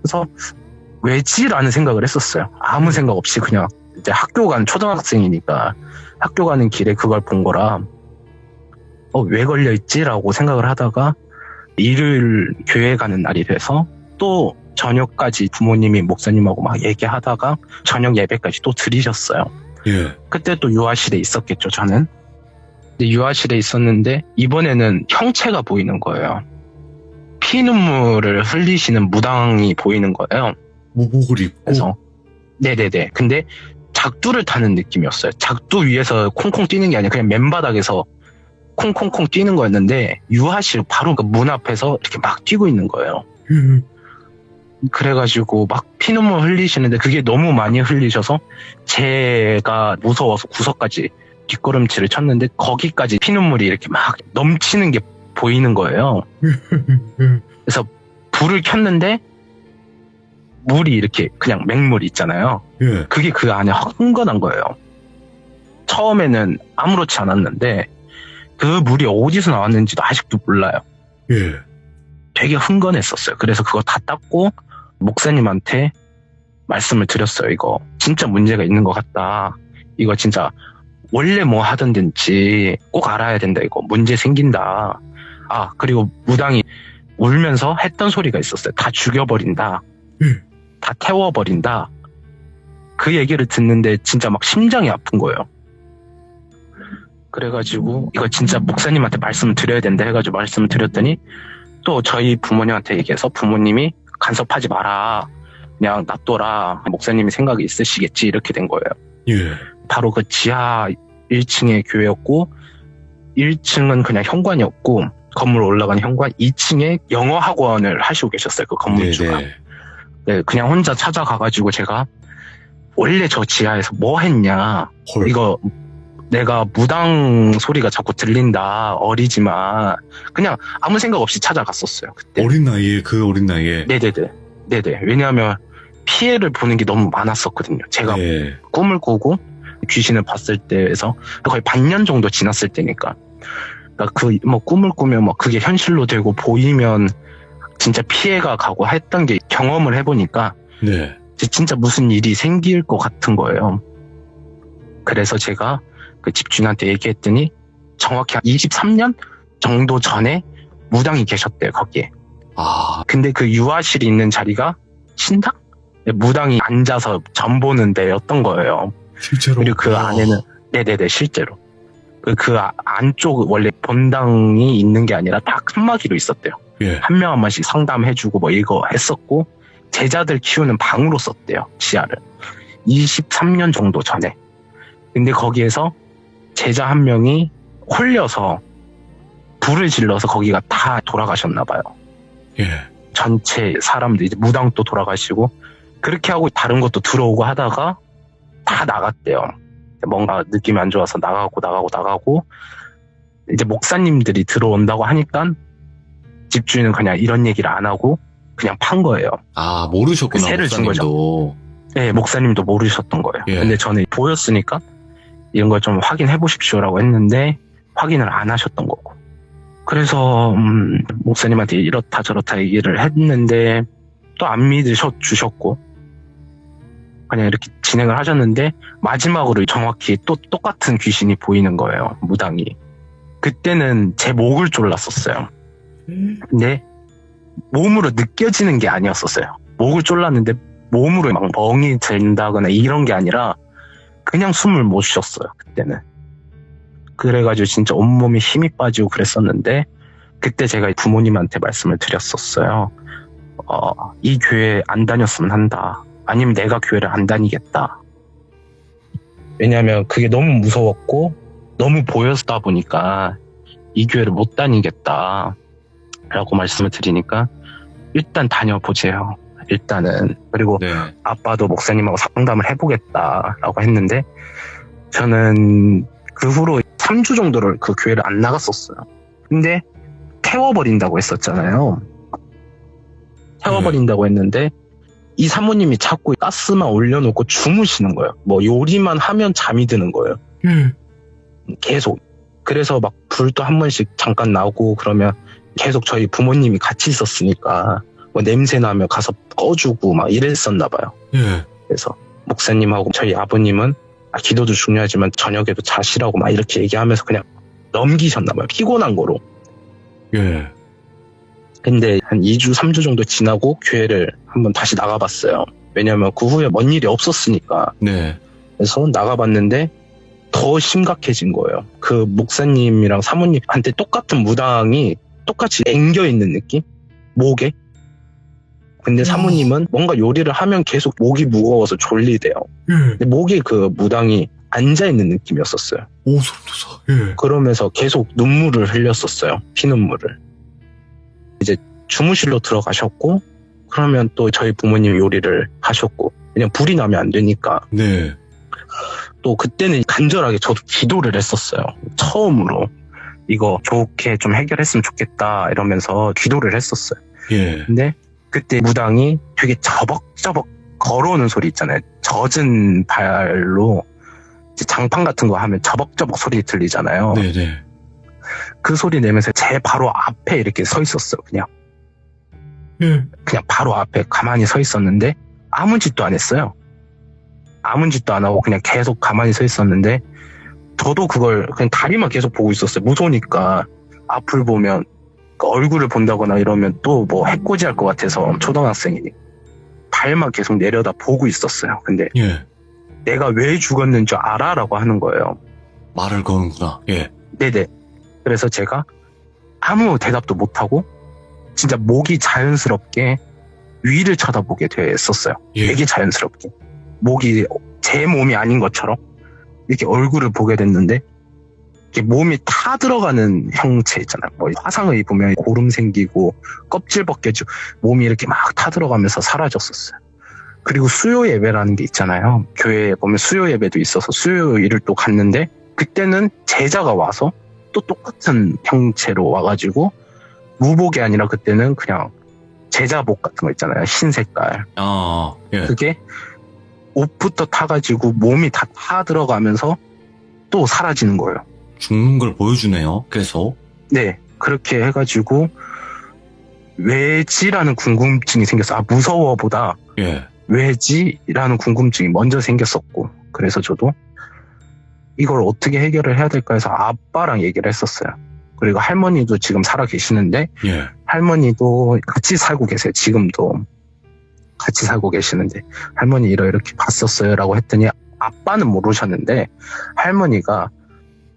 그래서 왜지라는 생각을 했었어요. 아무 생각 없이 그냥 이제 학교 간 초등학생이니까 학교 가는 길에 그걸 본 거라 왜 걸려 있지라고 생각을 하다가 일요일 교회 가는 날이 돼서 또 저녁까지 부모님이 목사님하고 막 얘기하다가 저녁 예배까지 또 드리셨어요. 예. 그때 또 유아실에 있었겠죠, 저는. 근데 유아실에 있었는데 이번에는 형체가 보이는 거예요. 피눈물을 흘리시는 무당이 보이는 거예요. 무복을 입고. 그래서 네네네. 근데 작두를 타는 느낌이었어요. 작두 위에서 콩콩 뛰는 게 아니라 그냥 맨바닥에서 콩콩콩 뛰는 거였는데 유아실 바로 그 문 앞에서 이렇게 막 뛰고 있는 거예요. 그래가지고 막 피눈물 흘리시는데 그게 너무 많이 흘리셔서 제가 무서워서 구석까지 뒷걸음질을 쳤는데 거기까지 피눈물이 이렇게 막 넘치는 게 보이는 거예요. 그래서 불을 켰는데 물이 이렇게 그냥 맹물이 있잖아요. 예. 그게 그 안에 흥건한 거예요. 처음에는 아무렇지 않았는데 그 물이 어디서 나왔는지도 아직도 몰라요. 예. 되게 흥건했었어요. 그래서 그거 다 닦고 목사님한테 말씀을 드렸어요. 이거 진짜 문제가 있는 것 같다. 이거 진짜 원래 뭐 하던 데인지 꼭 알아야 된다. 이거 문제 생긴다. 그리고 무당이 울면서 했던 소리가 있었어요. 다 죽여버린다. 다 태워버린다. 그 얘기를 듣는데 진짜 막 심장이 아픈 거예요. 그래가지고 이거 진짜 목사님한테 말씀을 드려야 된다 해가지고 말씀을 드렸더니 또 저희 부모님한테 얘기해서 부모님이 간섭하지 마라. 그냥 놔둬라. 목사님이 생각이 있으시겠지. 이렇게 된 거예요. 예. 바로 그 지하 1층의 교회였고 1층은 그냥 현관이었고 건물 올라가는 현관 2층에 영어 학원을 하시고 계셨어요. 그 건물주가. 네네. 네, 그냥 혼자 찾아가가지고 제가 원래 저 지하에서 뭐 했냐. 헐. 이거 내가 무당 소리가 자꾸 들린다. 어리지만 그냥 아무 생각 없이 찾아갔었어요. 그때. 어린 나이에, 그 어린 나이에. 네네네. 네네. 왜냐하면 피해를 보는 게 너무 많았었거든요. 제가 예. 꿈을 꾸고 귀신을 봤을 때에서 거의 반년 정도 지났을 때니까. 그러니까 그 뭐 꿈을 꾸면 뭐 그게 현실로 되고 보이면 진짜 피해가 가고 했던 게 경험을 해보니까 네. 진짜 무슨 일이 생길 것 같은 거예요. 그래서 제가 그 집주인한테 얘기했더니 정확히 한 23년 정도 전에 무당이 계셨대요, 거기에. 아, 근데 그 유아실이 있는 자리가 신당? 무당이 앉아서 전 보는 데였던 거예요. 실제로. 그리고 그 안에는, 네네네, 실제로. 그 안쪽 원래 본당이 있는 게 아니라 다 칸막이로 있었대요. 예. 한 명 한 번씩 상담해주고 뭐 이거 했었고, 제자들 키우는 방으로 썼대요, 지하를. 23년 정도 전에. 근데 거기에서 제자 한 명이 홀려서 불을 질러서 거기가 다 돌아가셨나 봐요. 예. 전체 사람들, 이제 무당도 돌아가시고, 그렇게 하고 다른 것도 들어오고 하다가 다 나갔대요. 뭔가 느낌이 안 좋아서 나가고, 이제 목사님들이 들어온다고 하니까 집주인은 그냥 이런 얘기를 안 하고 그냥 판 거예요. 아, 모르셨구나, 세를 준 목사님도. 네, 목사님도 모르셨던 거예요. 예. 근데 저는 보였으니까 이런 걸 좀 확인해 보십시오라고 했는데 확인을 안 하셨던 거고. 그래서 목사님한테 이렇다 저렇다 얘기를 했는데 또 안 믿으셔 주셨고 그냥 이렇게 진행을 하셨는데 마지막으로 정확히 또 똑같은 귀신이 보이는 거예요. 무당이. 그때는 제 목을 졸랐었어요. 근데 몸으로 느껴지는 게 아니었었어요. 목을 졸랐는데 몸으로 막 멍이 든다거나 이런 게 아니라 그냥 숨을 못 쉬었어요. 그때는. 그래가지고 진짜 온몸에 힘이 빠지고 그랬었는데 그때 제가 부모님한테 말씀을 드렸었어요. 이 교회 안 다녔으면 한다. 아니면 내가 교회를 안 다니겠다. 왜냐하면 그게 너무 무서웠고 너무 보였다 보니까 이 교회를 못 다니겠다 라고 말씀을 드리니까 일단 다녀보세요. 일단은. 그리고 네. 아빠도 목사님하고 상담을 해보겠다라고 했는데 저는 그 후로 3주 정도를 그 교회를 안 나갔었어요. 근데 태워버린다고 했었잖아요. 태워버린다고 했는데 이 사모님이 자꾸 가스만 올려놓고 주무시는 거예요. 뭐 요리만 하면 잠이 드는 거예요. 계속. 그래서 막 불도 한 번씩 잠깐 나오고 그러면 계속 저희 부모님이 같이 있었으니까 뭐 냄새 나면 가서 꺼주고 막 이랬었나 봐요. 예. 그래서 목사님하고 저희 아버님은 기도도 중요하지만 저녁에도 자시라고 막 이렇게 얘기하면서 그냥 넘기셨나 봐요. 피곤한 거로. 예. 근데 한 2주, 3주 정도 지나고 교회를 한번 다시 나가봤어요. 왜냐면 그 후에 뭔 일이 없었으니까. 네. 그래서 나가봤는데 더 심각해진 거예요. 그 목사님이랑 사모님한테 똑같은 무당이 똑같이 앵겨있는 느낌? 목에? 근데 사모님은 뭔가 요리를 하면 계속 목이 무거워서 졸리대요. 예. 근데 목에 그 무당이 앉아있는 느낌이었었어요. 오, 소름 돋아. 예. 그러면서 계속 눈물을 흘렸었어요. 피눈물을. 이제 주무실로 들어가셨고 그러면 또 저희 부모님 요리를 하셨고 그냥 불이 나면 안 되니까 네. 또 그때는 간절하게 저도 기도를 했었어요. 처음으로 이거 좋게 좀 해결했으면 좋겠다 이러면서 기도를 했었어요. 예. 근데 그때 무당이 되게 저벅저벅 걸어오는 소리 있잖아요. 젖은 발로 이제 장판 같은 거 하면 저벅저벅 소리 들리잖아요. 네네. 그 소리 내면서 제 바로 앞에 이렇게 서 있었어요. 그냥 바로 앞에 가만히 서 있었는데 아무 짓도 안 했어요. 아무 짓도 안 하고 그냥 계속 가만히 서 있었는데 저도 그걸 그냥 다리만 계속 보고 있었어요. 무서우니까 앞을 보면 얼굴을 본다거나 이러면 또 뭐 해코지할 것 같아서 초등학생이니 발만 계속 내려다 보고 있었어요. 근데 예. 내가 왜 죽었는 줄 알아? 라고 하는 거예요. 말을 거는구나. 예. 네네. 그래서 제가 아무 대답도 못하고 진짜 목이 자연스럽게 위를 쳐다보게 됐었어요. 예. 되게 자연스럽게. 목이 제 몸이 아닌 것처럼 이렇게 얼굴을 보게 됐는데 이렇게 몸이 타 들어가는 형체 있잖아요. 뭐 화상을 입으면 고름 생기고 껍질 벗겨지고 몸이 이렇게 막 타 들어가면서 사라졌었어요. 그리고 수요 예배라는 게 있잖아요. 교회에 보면 수요 예배도 있어서 수요일을 또 갔는데 그때는 제자가 와서 또 똑같은 형체로 와가지고 무복이 아니라 그때는 그냥 제자복 같은 거 있잖아요. 흰 색깔. 예. 그게 옷부터 타가지고 몸이 다 타 들어가면서 또 사라지는 거예요. 죽는 걸 보여주네요. 계속. 네. 그렇게 해가지고 왜지라는 궁금증이 생겼어요. 무서워보다 예. 왜지라는 궁금증이 먼저 생겼었고 그래서 저도 이걸 어떻게 해결을 해야 될까 해서 아빠랑 얘기를 했었어요. 그리고 할머니도 지금 살아 계시는데 예. 할머니도 같이 살고 계세요. 지금도 같이 살고 계시는데 할머니 이렇게 봤었어요 라고 했더니 아빠는 모르셨는데 할머니가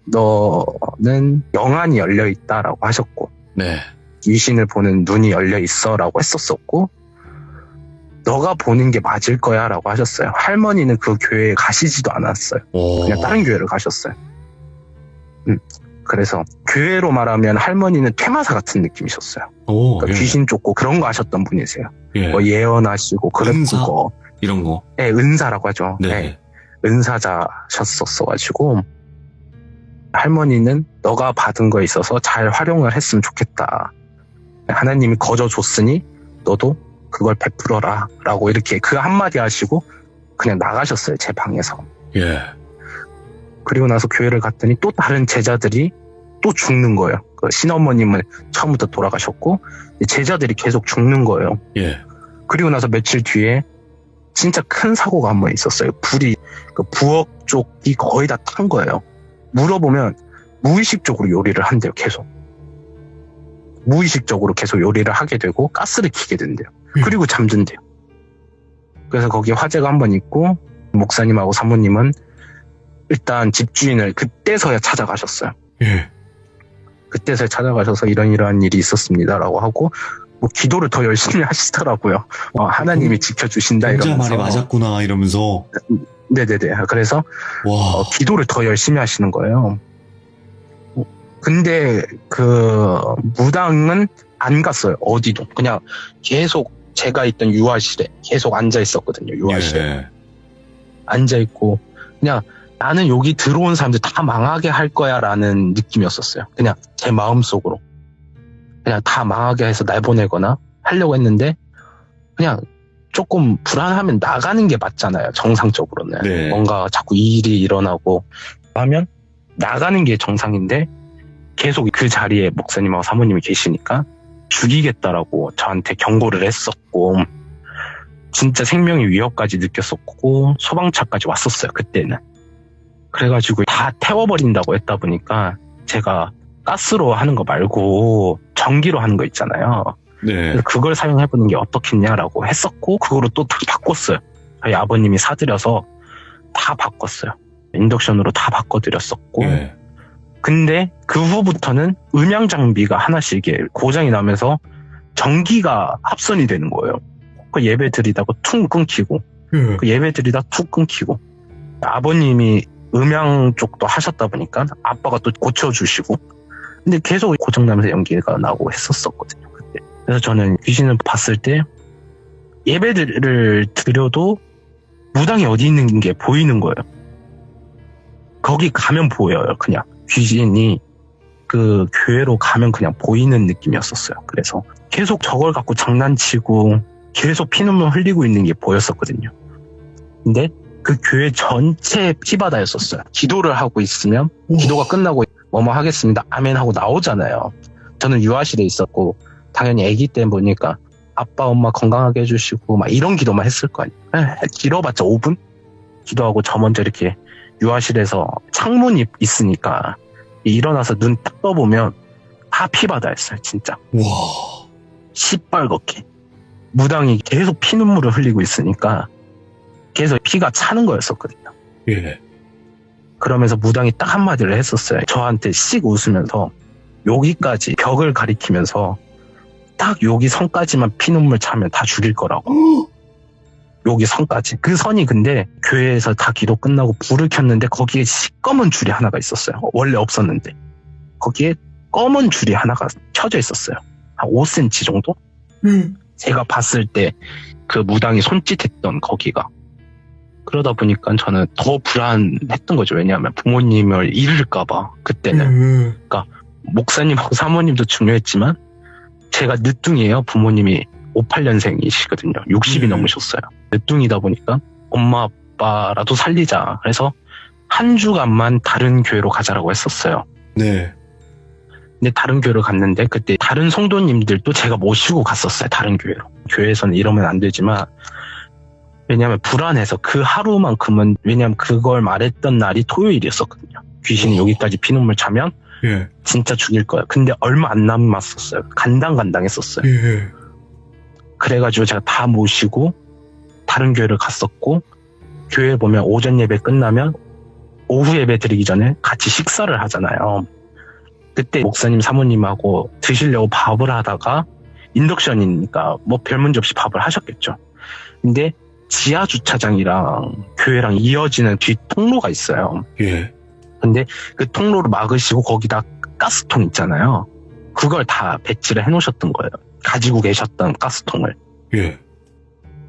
너는 영안이 열려있다 라고 하셨고 네. 귀신을 보는 눈이 열려있어 라고 했었었고 너가 보는 게 맞을 거야 라고 하셨어요. 할머니는 그 교회에 가시지도 않았어요. 오. 그냥 다른 교회를 가셨어요. 그래서 교회로 말하면 할머니는 퇴마사 같은 느낌이셨어요. 오, 그러니까 예. 귀신 쫓고 그런 거 하셨던 분이세요. 예. 뭐 예언하시고 은사? 그랬고 이런 거. 네, 은사라고 하죠. 네. 네, 은사자셨었어가지고 할머니는 너가 받은 거에 있어서 잘 활용을 했으면 좋겠다. 하나님이 거저줬으니 너도 그걸 베풀어라 라고 이렇게 그 한마디 하시고 그냥 나가셨어요. 제 방에서. 예. 그리고 나서 교회를 갔더니 또 다른 제자들이 또 죽는 거예요. 그 신어머님은 처음부터 돌아가셨고 제자들이 계속 죽는 거예요. 예. 그리고 나서 며칠 뒤에 진짜 큰 사고가 한 번 있었어요. 불이 그 부엌 쪽이 거의 다 탄 거예요. 물어보면 무의식적으로 요리를 한대요. 계속. 무의식적으로 계속 요리를 하게 되고 가스를 켜게 된대요. 그리고 잠든대요. 그래서 거기에 화재가 한 번 있고 목사님하고 사모님은 일단 집주인을 그때서야 찾아가셨어요. 예. 그때서야 찾아가셔서 이러한 일이 있었습니다라고 하고 뭐 기도를 더 열심히 하시더라고요. 하나님이 지켜주신다 혼자 이러면서. 말이 맞았구나 이러면서. 네네네. 그래서 와. 기도를 더 열심히 하시는 거예요. 근데 그 무당은 안 갔어요. 어디도. 그냥 계속 제가 있던 유아실에 계속 앉아 있었거든요. 유아실에. 예. 앉아 있고 그냥 나는 여기 들어온 사람들 다 망하게 할 거야 라는 느낌이었었어요. 그냥 제 마음속으로. 그냥 다 망하게 해서 날 보내거나 하려고 했는데 그냥 조금 불안하면 나가는 게 맞잖아요. 정상적으로는. 네. 뭔가 자꾸 일이 일어나고 하면 나가는 게 정상인데 계속 그 자리에 목사님하고 사모님이 계시니까 죽이겠다라고 저한테 경고를 했었고 진짜 생명의 위협까지 느꼈었고 소방차까지 왔었어요. 그때는. 그래가지고 다 태워버린다고 했다 보니까 제가 가스로 하는 거 말고 전기로 하는 거 있잖아요. 네. 그걸 사용해보는 게 어떻겠냐라고 했었고 그거로 또 다 바꿨어요. 저희 아버님이 사드려서 다 바꿨어요. 인덕션으로 다 바꿔드렸었고 예. 근데 그 후부터는 음향 장비가 하나씩 이게 고장이 나면서 전기가 합선이 되는 거예요. 그 예배 드리다가 퉁 끊기고 예. 그 예배 드리다 툭 끊기고 아버님이 음향 쪽도 하셨다 보니까 아빠가 또 고쳐주시고 근데 계속 고장나면서 연기가 나고 했었거든요. 그때. 그래서 저는 귀신을 봤을 때 예배를 드려도 무당이 어디 있는 게 보이는 거예요. 거기 가면 보여요. 그냥 귀신이 그 교회로 가면 그냥 보이는 느낌이었었어요. 그래서 계속 저걸 갖고 장난치고 계속 피눈물 흘리고 있는 게 보였었거든요. 근데 그 교회 전체 피바다였었어요. 기도를 하고 있으면 기도가 끝나고 뭐뭐 하겠습니다. 아멘 하고 나오잖아요. 저는 유아실에 있었고 당연히 아기 때 보니까 아빠 엄마 건강하게 해주시고 막 이런 기도만 했을 거 아니에요. 길어봤자 5분? 기도하고 저 먼저 이렇게 유아실에서 창문이 있으니까 일어나서 눈 딱 떠보면 다 피바다였어요. 진짜. 와. 시뻘겋게. 무당이 계속 피눈물을 흘리고 있으니까 계속 피가 차는 거였었거든요. 예. 그러면서 무당이 딱 한마디를 했었어요. 저한테 씩 웃으면서 여기까지 벽을 가리키면서 딱 여기 선까지만 피눈물 차면 다 죽일 거라고. 여기 선까지. 그 선이 근데 교회에서 다 기도 끝나고 불을 켰는데 거기에 시꺼먼 줄이 하나가 있었어요. 원래 없었는데. 거기에 검은 줄이 하나가 켜져 있었어요. 한 5cm 정도? 제가 봤을 때 그 무당이 손짓했던 거기가. 그러다 보니까 저는 더 불안했던 거죠. 왜냐하면 부모님을 잃을까봐 그때는. 그러니까 목사님하고 사모님도 중요했지만 제가 늦둥이에요. 부모님이 58년생이시거든요. 60이 넘으셨어요. 늦둥이다 보니까 엄마 아빠라도 살리자. 그래서 한 주간만 다른 교회로 가자라고 했었어요. 네. 근데 다른 교회로 갔는데 그때 다른 성도님들도 제가 모시고 갔었어요. 다른 교회로. 교회에서는 이러면 안 되지만 왜냐하면 불안해서 그 하루만큼은 왜냐하면 그걸 말했던 날이 토요일이었었거든요. 귀신이 여기까지 피눈물 차면 예. 진짜 죽일 거야. 근데 얼마 안 남았었어요. 간당간당했었어요. 예. 그래가지고 제가 다 모시고 다른 교회를 갔었고 교회 보면 오전 예배 끝나면 오후 예배 드리기 전에 같이 식사를 하잖아요. 그때 목사님 사모님하고 드시려고 밥을 하다가 인덕션이니까 뭐 별 문제 없이 밥을 하셨겠죠. 근데 지하 주차장이랑 교회랑 이어지는 뒤 통로가 있어요. 예. 근데 그 통로를 막으시고 거기다 가스통 있잖아요. 그걸 다 배치를 해놓으셨던 거예요. 가지고 계셨던 가스통을. 예.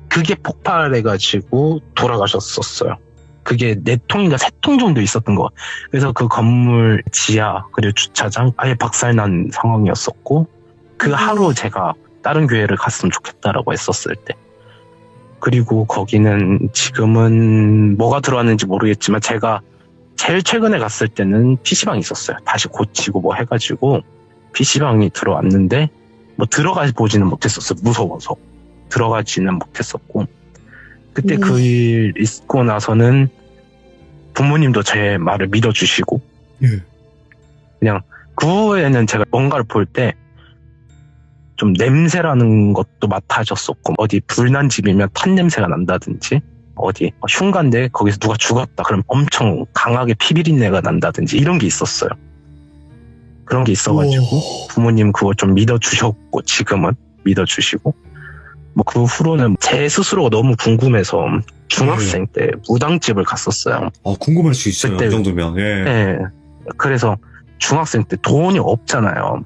그게 폭발해가지고 돌아가셨었어요. 그게 4통인가 3통 정도 있었던 거. 그래서 그 건물 지하 그리고 주차장 아예 박살난 상황이었었고 그 하루 제가 다른 교회를 갔으면 좋겠다라고 했었을 때. 그리고 거기는 지금은 뭐가 들어왔는지 모르겠지만 제가 제일 최근에 갔을 때는 PC방이 있었어요. 다시 고치고 뭐 해가지고 PC방이 들어왔는데 뭐 들어가 보지는 못했었어요. 무서워서. 들어가지는 못했었고 그때 그 일 있고 나서는 부모님도 제 말을 믿어주시고 예. 그냥 그 후에는 제가 뭔가를 볼 때 좀 냄새라는 것도 맡아졌었고 어디 불난 집이면 탄 냄새가 난다든지 어디 흉가인데 거기서 누가 죽었다 그럼 엄청 강하게 피비린내가 난다든지 이런 게 있었어요. 그런 게 있어가지고 부모님 그거 좀 믿어주셨고 지금은 믿어주시고 뭐 그 후로는 제 스스로가 너무 궁금해서 중학생 때 무당집을 갔었어요. 궁금할 수 있어요. 그때- 이 정도면. 예. 네. 그래서 중학생 때 돈이 없잖아요.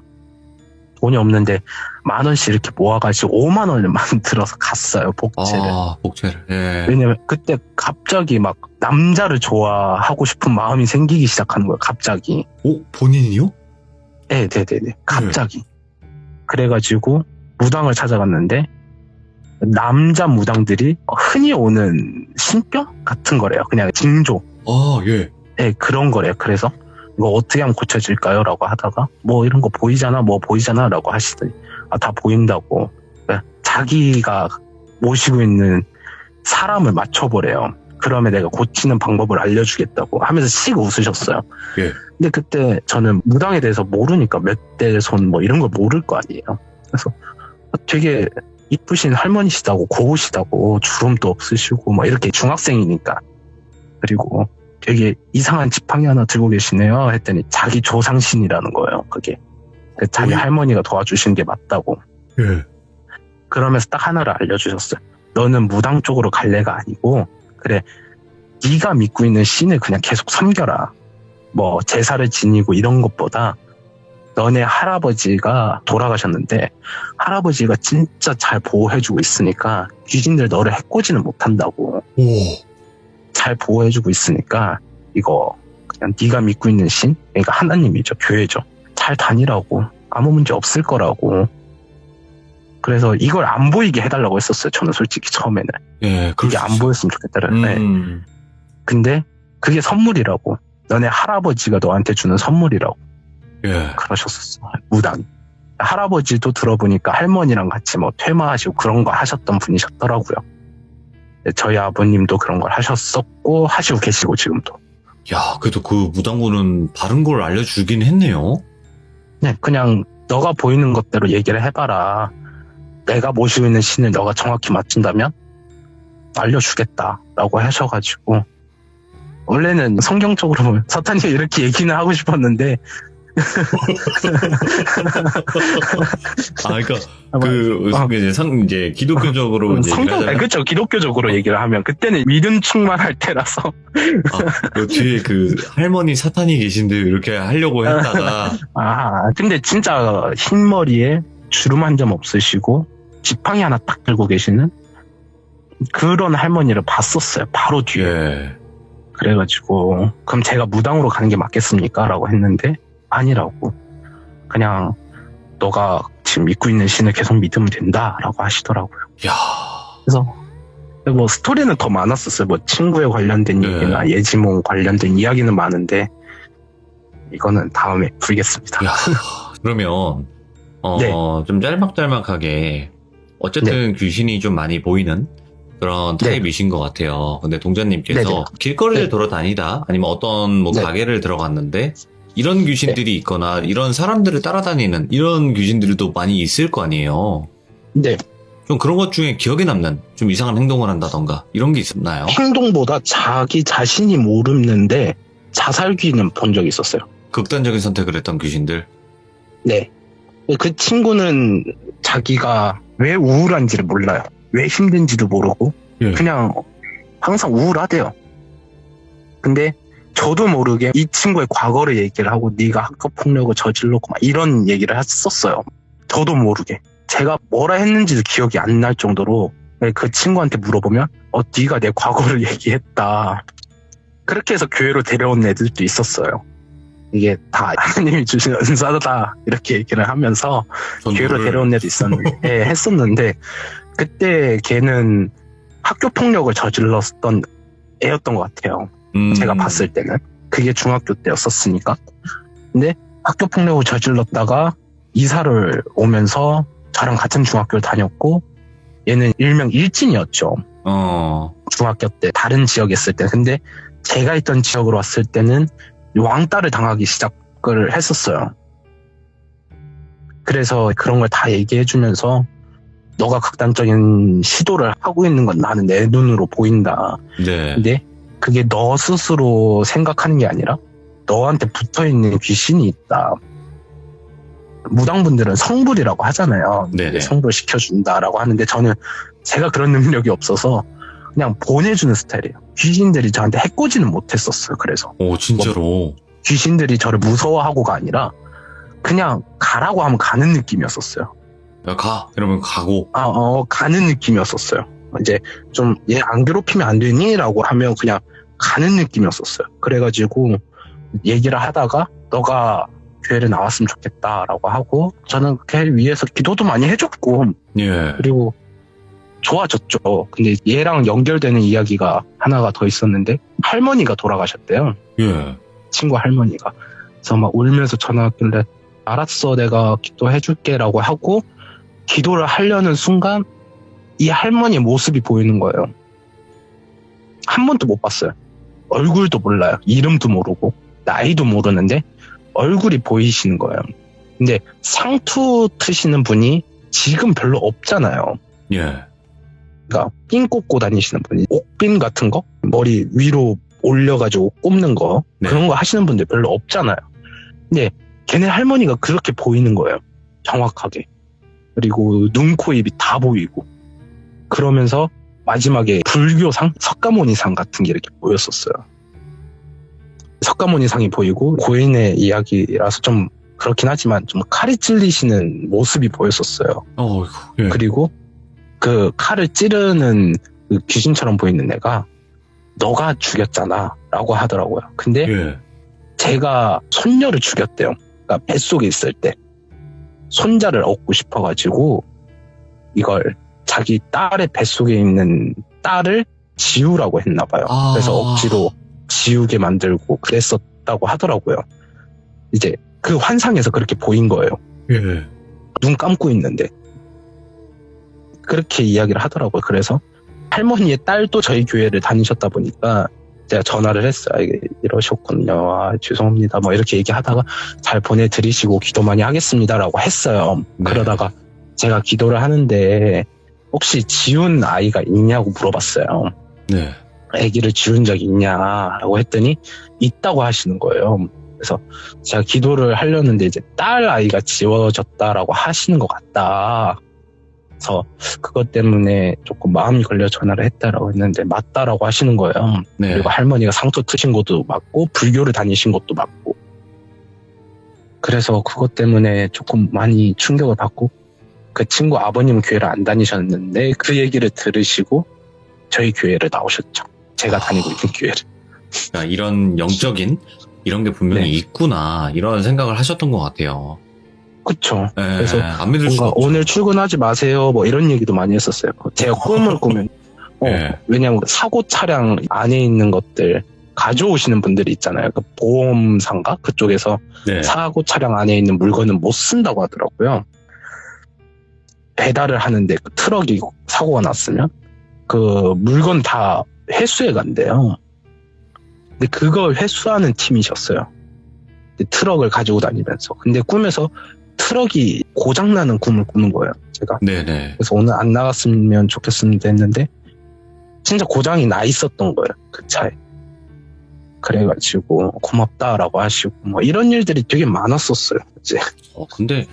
돈이 없는데 10,000원씩 이렇게 모아가지고 5만 원만 들어서 갔어요. 복채를. 복채를. 예. 왜냐면 그때 갑자기 막 남자를 좋아하고 싶은 마음이 생기기 시작하는 거예요. 갑자기. 본인이요? 네네네. 갑자기. 그래가지고 무당을 찾아갔는데 남자 무당들이 흔히 오는 신병 같은 거래요. 그냥 징조. 예. 네, 그런 거래요. 그래서 이거 어떻게 하면 고쳐질까요? 라고 하다가 뭐 이런 거 보이잖아 뭐 보이잖아 라고 하시더니 다 보인다고. 자기가 모시고 있는 사람을 맞춰보래요. 그러면 내가 고치는 방법을 알려주겠다고 하면서 씩 웃으셨어요. 예. 근데 그때 저는 무당에 대해서 모르니까 몇 대 손 뭐 이런 걸 모를 거 아니에요. 그래서 되게 이쁘신 할머니시다고 고우시다고 주름도 없으시고 막 이렇게 중학생이니까 그리고 되게 이상한 지팡이 하나 들고 계시네요 했더니 자기 조상신이라는 거예요. 그게 자기 할머니가 도와주신 게 맞다고. 예. 그러면서 딱 하나를 알려주셨어요. 너는 무당 쪽으로 갈래가 아니고 그래 네가 믿고 있는 신을 그냥 계속 섬겨라. 뭐 제사를 지니고 이런 것보다 너네 할아버지가 돌아가셨는데 할아버지가 진짜 잘 보호해주고 있으니까 귀신들 너를 해코지는 못한다고. 잘 보호해주고 있으니까 이거 그냥 네가 믿고 있는 신, 그러니까 하나님이죠, 교회죠. 잘 다니라고. 아무 문제 없을 거라고. 그래서 이걸 안 보이게 해달라고 했었어요. 저는 솔직히 처음에는. 예. 그게 안 보였으면 좋겠다는. 네. 근데 그게 선물이라고. 너네 할아버지가 너한테 주는 선물이라고. 예. 그러셨었어. 무당이. 할아버지도 들어보니까 할머니랑 같이 뭐 퇴마하시고 그런 거 하셨던 분이셨더라고요. 저희 아버님도 그런 걸 하셨었고 하시고 계시고 지금도. 야, 그래도 그 무당분은 바른 걸 알려주긴 했네요. 네, 그냥 너가 보이는 것대로 얘기를 해봐라. 내가 모시고 있는 신을 너가 정확히 맞춘다면 알려주겠다라고 하셔가지고 원래는 성경적으로 사탄이 이렇게 얘기는 하고 싶었는데 그러니까 이제 기독교적으로 이제 얘기를 하자면 그렇죠. 기독교적으로 얘기를 하면 그때는 믿음 충만할 때라서. 그 뒤에 그 할머니 사탄이 계신데 이렇게 하려고 했다가 근데 진짜 흰머리에 주름 한 점 없으시고 지팡이 하나 딱 들고 계시는 그런 할머니를 봤었어요. 바로 뒤에. 예. 그래가지고 그럼 제가 무당으로 가는 게 맞겠습니까? 라고 했는데 아니라고. 그냥 너가 지금 믿고 있는 신을 계속 믿으면 된다 라고 하시더라고요. 야. 그래서 뭐 스토리는 더 많았었어요. 뭐 친구에 관련된 네. 얘기나 예지몽 관련된 이야기는 많은데 이거는 다음에 풀겠습니다. 야. 그러면 네. 좀 짤막짤막하게 어쨌든 귀신이 좀 많이 보이는 그런 네. 타입이신 것 같아요. 근데 동자님께서 네네. 길거리를 네. 돌아다니다 아니면 어떤 뭐 네. 가게를 들어갔는데 이런 귀신들이 있거나 이런 사람들을 따라다니는 이런 귀신들도 많이 있을 거 아니에요. 네. 좀 그런 것 중에 기억에 남는 좀 이상한 행동을 한다던가 이런 게 있었나요? 행동보다 자기 자신이 모르는데 자살귀는 본 적이 있었어요. 극단적인 선택을 했던 귀신들. 네. 그 친구는 자기가 왜 우울한지를 몰라요. 왜 힘든지도 모르고 예. 그냥 항상 우울하대요. 근데 저도 모르게 이 친구의 과거를 얘기를 하고 네가 학교 폭력을 저질렀고 막 이런 얘기를 했었어요. 저도 모르게. 제가 뭐라 했는지도 기억이 안 날 정도로 그 친구한테 물어보면 네가 내 과거를 얘기했다. 그렇게 해서 교회로 데려온 애들도 있었어요. 이게 다 하나님이 주신 은사다 이렇게 얘기를 하면서 교회로 데려온 애도 있었는데 했었는데 그때 걔는 학교 폭력을 저질렀던 애였던 것 같아요. 제가 봤을 때는 그게 중학교 때였었으니까. 근데 학교 폭력을 저질렀다가 이사를 오면서 저랑 같은 중학교를 다녔고 얘는 일명 일진이었죠. 중학교 때 다른 지역에 있을 때. 근데 제가 있던 지역으로 왔을 때는 왕따를 당하기 시작을 했었어요. 그래서 그런 걸 다 얘기해주면서 너가 극단적인 시도를 하고 있는 건 나는 내 눈으로 보인다. 네. 근데 그게 너 스스로 생각하는 게 아니라 너한테 붙어있는 귀신이 있다. 무당분들은 성불이라고 하잖아요. 네네. 성불 시켜준다라고 하는데 저는 제가 그런 능력이 없어서 그냥 보내주는 스타일이에요. 귀신들이 저한테 해코지는 못했었어요. 그래서 오, 진짜로. 귀신들이 저를 무서워하고가 아니라 그냥 가라고 하면 가는 느낌이었었어요. 야, 가. 이러면 가고. 가는 느낌이었었어요. 이제 좀 얘 안 괴롭히면 안 되니? 라고 하면 그냥 가는 느낌이었었어요. 그래가지고 얘기를 하다가 너가 교회를 나왔으면 좋겠다라고 하고 저는 걔 위해서 기도도 많이 해줬고 예. 그리고 좋아졌죠. 근데 얘랑 연결되는 이야기가 하나가 더 있었는데 할머니가 돌아가셨대요. 예. 친구 할머니가. 그래서 막 울면서 전화 왔길래 알았어 내가 기도해줄게 라고 하고 기도를 하려는 순간 이 할머니의 모습이 보이는 거예요. 한 번도 못 봤어요. 얼굴도 몰라요. 이름도 모르고 나이도 모르는데 얼굴이 보이시는 거예요. 근데 상투 트시는 분이 지금 별로 없잖아요. 예. 그러니까 핀 꽂고 다니시는 분이 옥핀 같은 거 머리 위로 올려가지고 꼽는 거 네. 그런 거 하시는 분들 별로 없잖아요. 근데 걔네 할머니가 그렇게 보이는 거예요. 정확하게. 그리고 눈, 코, 입이 다 보이고 그러면서 마지막에 불교상 석가모니상 같은 게 이렇게 보였었어요. 석가모니상이 보이고 고인의 이야기라서 좀 그렇긴 하지만 좀 칼이 찔리시는 모습이 보였었어요. 예. 그리고 그 칼을 찌르는 그 귀신처럼 보이는 애가 너가 죽였잖아 라고 하더라고요. 근데 예. 제가 손녀를 죽였대요. 그러니까 뱃속에 있을 때 손자를 얻고 싶어가지고 이걸 자기 딸의 뱃속에 있는 딸을 지우라고 했나봐요. 그래서 억지로 지우게 만들고 그랬었다고 하더라고요. 이제 그 환상에서 그렇게 보인 거예요. 예. 눈 감고 있는데 그렇게 이야기를 하더라고요. 그래서 할머니의 딸도 저희 교회를 다니셨다 보니까 제가 전화를 했어요. 이러셨군요. 죄송합니다. 뭐 이렇게 얘기하다가 잘 보내드리시고 기도 많이 하겠습니다라고 했어요. 네. 그러다가 제가 기도를 하는데 혹시 지운 아이가 있냐고 물어봤어요. 네. 아기를 지운 적이 있냐라고 했더니 있다고 하시는 거예요. 그래서 제가 기도를 하려는데 이제 딸 아이가 지워졌다라고 하시는 것 같다. 그래서 그것 때문에 조금 마음이 걸려 전화를 했다라고 했는데 맞다라고 하시는 거예요. 네. 그리고 할머니가 상처 트신 것도 맞고 불교를 다니신 것도 맞고. 그래서 그것 때문에 조금 많이 충격을 받고 그 친구 아버님은 교회를 안 다니셨는데 그 얘기를 들으시고 저희 교회를 나오셨죠. 제가 다니고 있는 교회를. 그러니까 이런 영적인 이런 게 분명히 네. 있구나 이런 생각을 하셨던 것 같아요. 그쵸. 네, 그래서 안 믿을 수가 뭔가 없죠. 오늘 출근하지 마세요. 뭐 이런 얘기도 많이 했었어요. 제가 꿈을 꾸면. 네. 왜냐면 사고 차량 안에 있는 것들 가져오시는 분들이 있잖아요. 그 보험상가 그쪽에서 네. 사고 차량 안에 있는 물건은 못 쓴다고 하더라고요. 배달을 하는데 그 트럭이 사고가 났으면 그 물건 다 회수해 간대요. 근데 그걸 회수하는 팀이셨어요. 근데 트럭을 가지고 다니면서. 근데 꿈에서 트럭이 고장나는 꿈을 꾸는 거예요. 제가. 네네. 그래서 오늘 안 나갔으면 좋겠습니다 했는데 진짜 고장이 나 있었던 거예요. 그 차에. 그래가지고 고맙다라고 하시고 뭐 이런 일들이 되게 많았었어요. 이제. 근데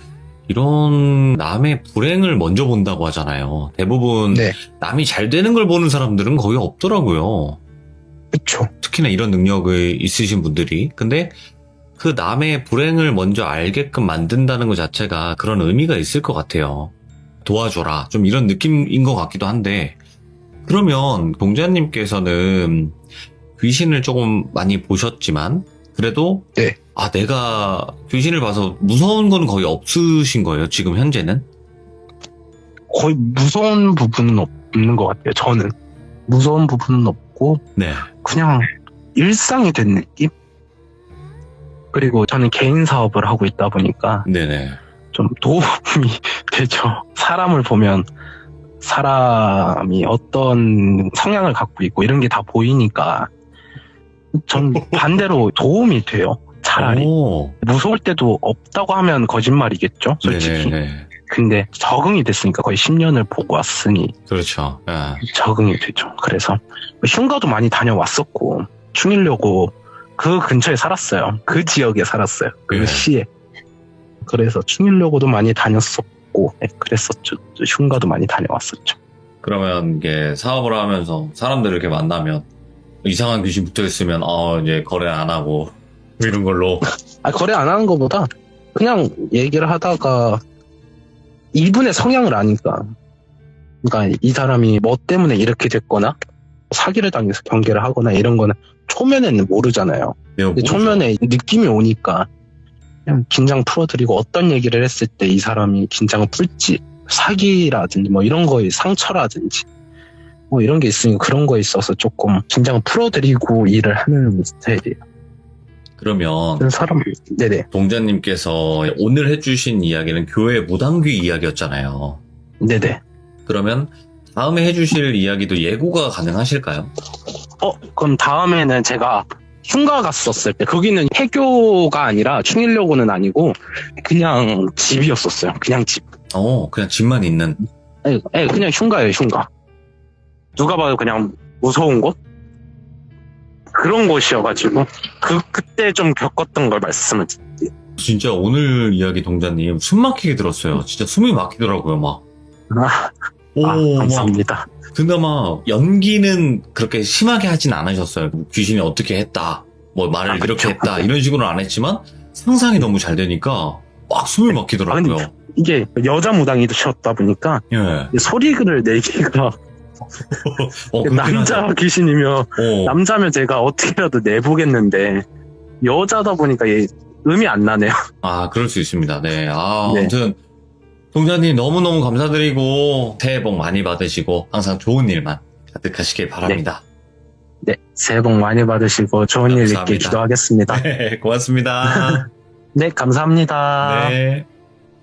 이런 남의 불행을 먼저 본다고 하잖아요. 대부분 네. 남이 잘 되는 걸 보는 사람들은 거의 없더라고요. 그쵸. 특히나 이런 능력이 있으신 분들이. 근데 그 남의 불행을 먼저 알게끔 만든다는 것 자체가 그런 의미가 있을 것 같아요. 도와줘라. 좀 이런 느낌인 것 같기도 한데, 그러면 동자님께서는 귀신을 조금 많이 보셨지만, 그래도, 네. 내가 귀신을 봐서 무서운 건 거의 없으신 거예요, 지금 현재는? 거의 무서운 부분은 없는 것 같아요. 저는. 무서운 부분은 없고 네. 그냥 일상이 된 느낌? 그리고 저는 개인 사업을 하고 있다 보니까 네네. 좀 도움이 되죠. 사람을 보면 사람이 어떤 성향을 갖고 있고 이런 게 다 보이니까 전 반대로 도움이 돼요. 차라리. 오. 무서울 때도 없다고 하면 거짓말이겠죠. 솔직히. 네네. 근데 적응이 됐으니까 거의 10년을 보고 왔으니 그렇죠. 예. 적응이 되죠. 그래서 흉가도 많이 다녀왔었고 충일여고 그 근처에 살았어요. 그 지역에 살았어요. 그 네. 시에. 그래서 충일여고도 많이 다녔었고 그랬었죠. 흉가도 많이 다녀왔었죠. 그러면 이게 사업을 하면서 사람들을 이렇게 만나면 이상한 귀신 붙어 있으면 이제 거래 안 하고 이런 걸로. 거래 안 하는 것보다 그냥 얘기를 하다가 이분의 성향을 아니까. 그러니까 이 사람이 뭐 때문에 이렇게 됐거나 사기를 당해서 경계를 하거나 이런 거는 초면에는 모르잖아요. 근데 초면에 느낌이 오니까 그냥 긴장 풀어드리고 어떤 얘기를 했을 때 이 사람이 긴장을 풀지, 사기라든지 뭐 이런 거에 상처라든지 뭐 이런 게 있으니까 그런 거에 있어서 조금 긴장을 풀어드리고 일을 하는 스타일이에요. 그러면 그런 사람, 네네. 동자님께서 오늘 해주신 이야기는 교회 무당귀 이야기였잖아요. 네네. 그러면 다음에 해주실 이야기도 예고가 가능하실까요? 그럼 다음에는 제가 흉가 갔었을 때 거기는 해교가 아니라 충일여고는 아니고 그냥 집이었었어요. 그냥 집. 그냥 집만 있는. 네, 그냥 흉가예요, 흉가. 누가 봐도 그냥 무서운 곳? 그런 곳이어가지고 그때 좀 겪었던 걸 말씀을 드릴게요. 진짜 오늘 이야기 동자님 숨 막히게 들었어요. 진짜 숨이 막히더라고요, 막. 막. 감사합니다. 그나마 연기는 그렇게 심하게 하진 않으셨어요. 귀신이 어떻게 했다, 뭐 말을 이렇게 그쵸. 했다 이런 식으로는 안 했지만 상상이 너무 잘 되니까 막 숨이 막히더라고요. 이게 여자 무당이셨다 보니까 예. 소리를 내기가 그렇긴 남자 하죠. 귀신이면 남자면 제가 어떻게라도 내보겠는데 여자다 보니까 음이 안 나네요. 그럴 수 있습니다. 네. 네. 아무튼 동자님 너무너무 감사드리고 새해 복 많이 받으시고 항상 좋은 일만 가득하시길 바랍니다. 네, 새해 복 많이 받으시고 좋은 일 있게 감사합니다. 기도하겠습니다. 네, 고맙습니다. 네, 감사합니다. 네.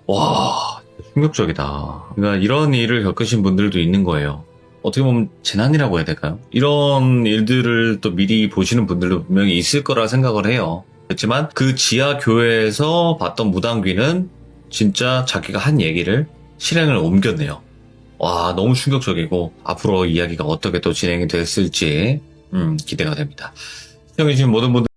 와, 충격적이다. 그러니까 이런 일을 겪으신 분들도 있는 거예요. 어떻게 보면 재난이라고 해야 될까요? 이런 일들을 또 미리 보시는 분들도 분명히 있을 거라 생각을 해요. 그렇지만 그 지하 교회에서 봤던 무당귀는 진짜 자기가 한 얘기를 실행을 옮겼네요. 와, 너무 충격적이고 앞으로 이야기가 어떻게 또 진행이 됐을지 기대가 됩니다. 시청해주신 모든 분들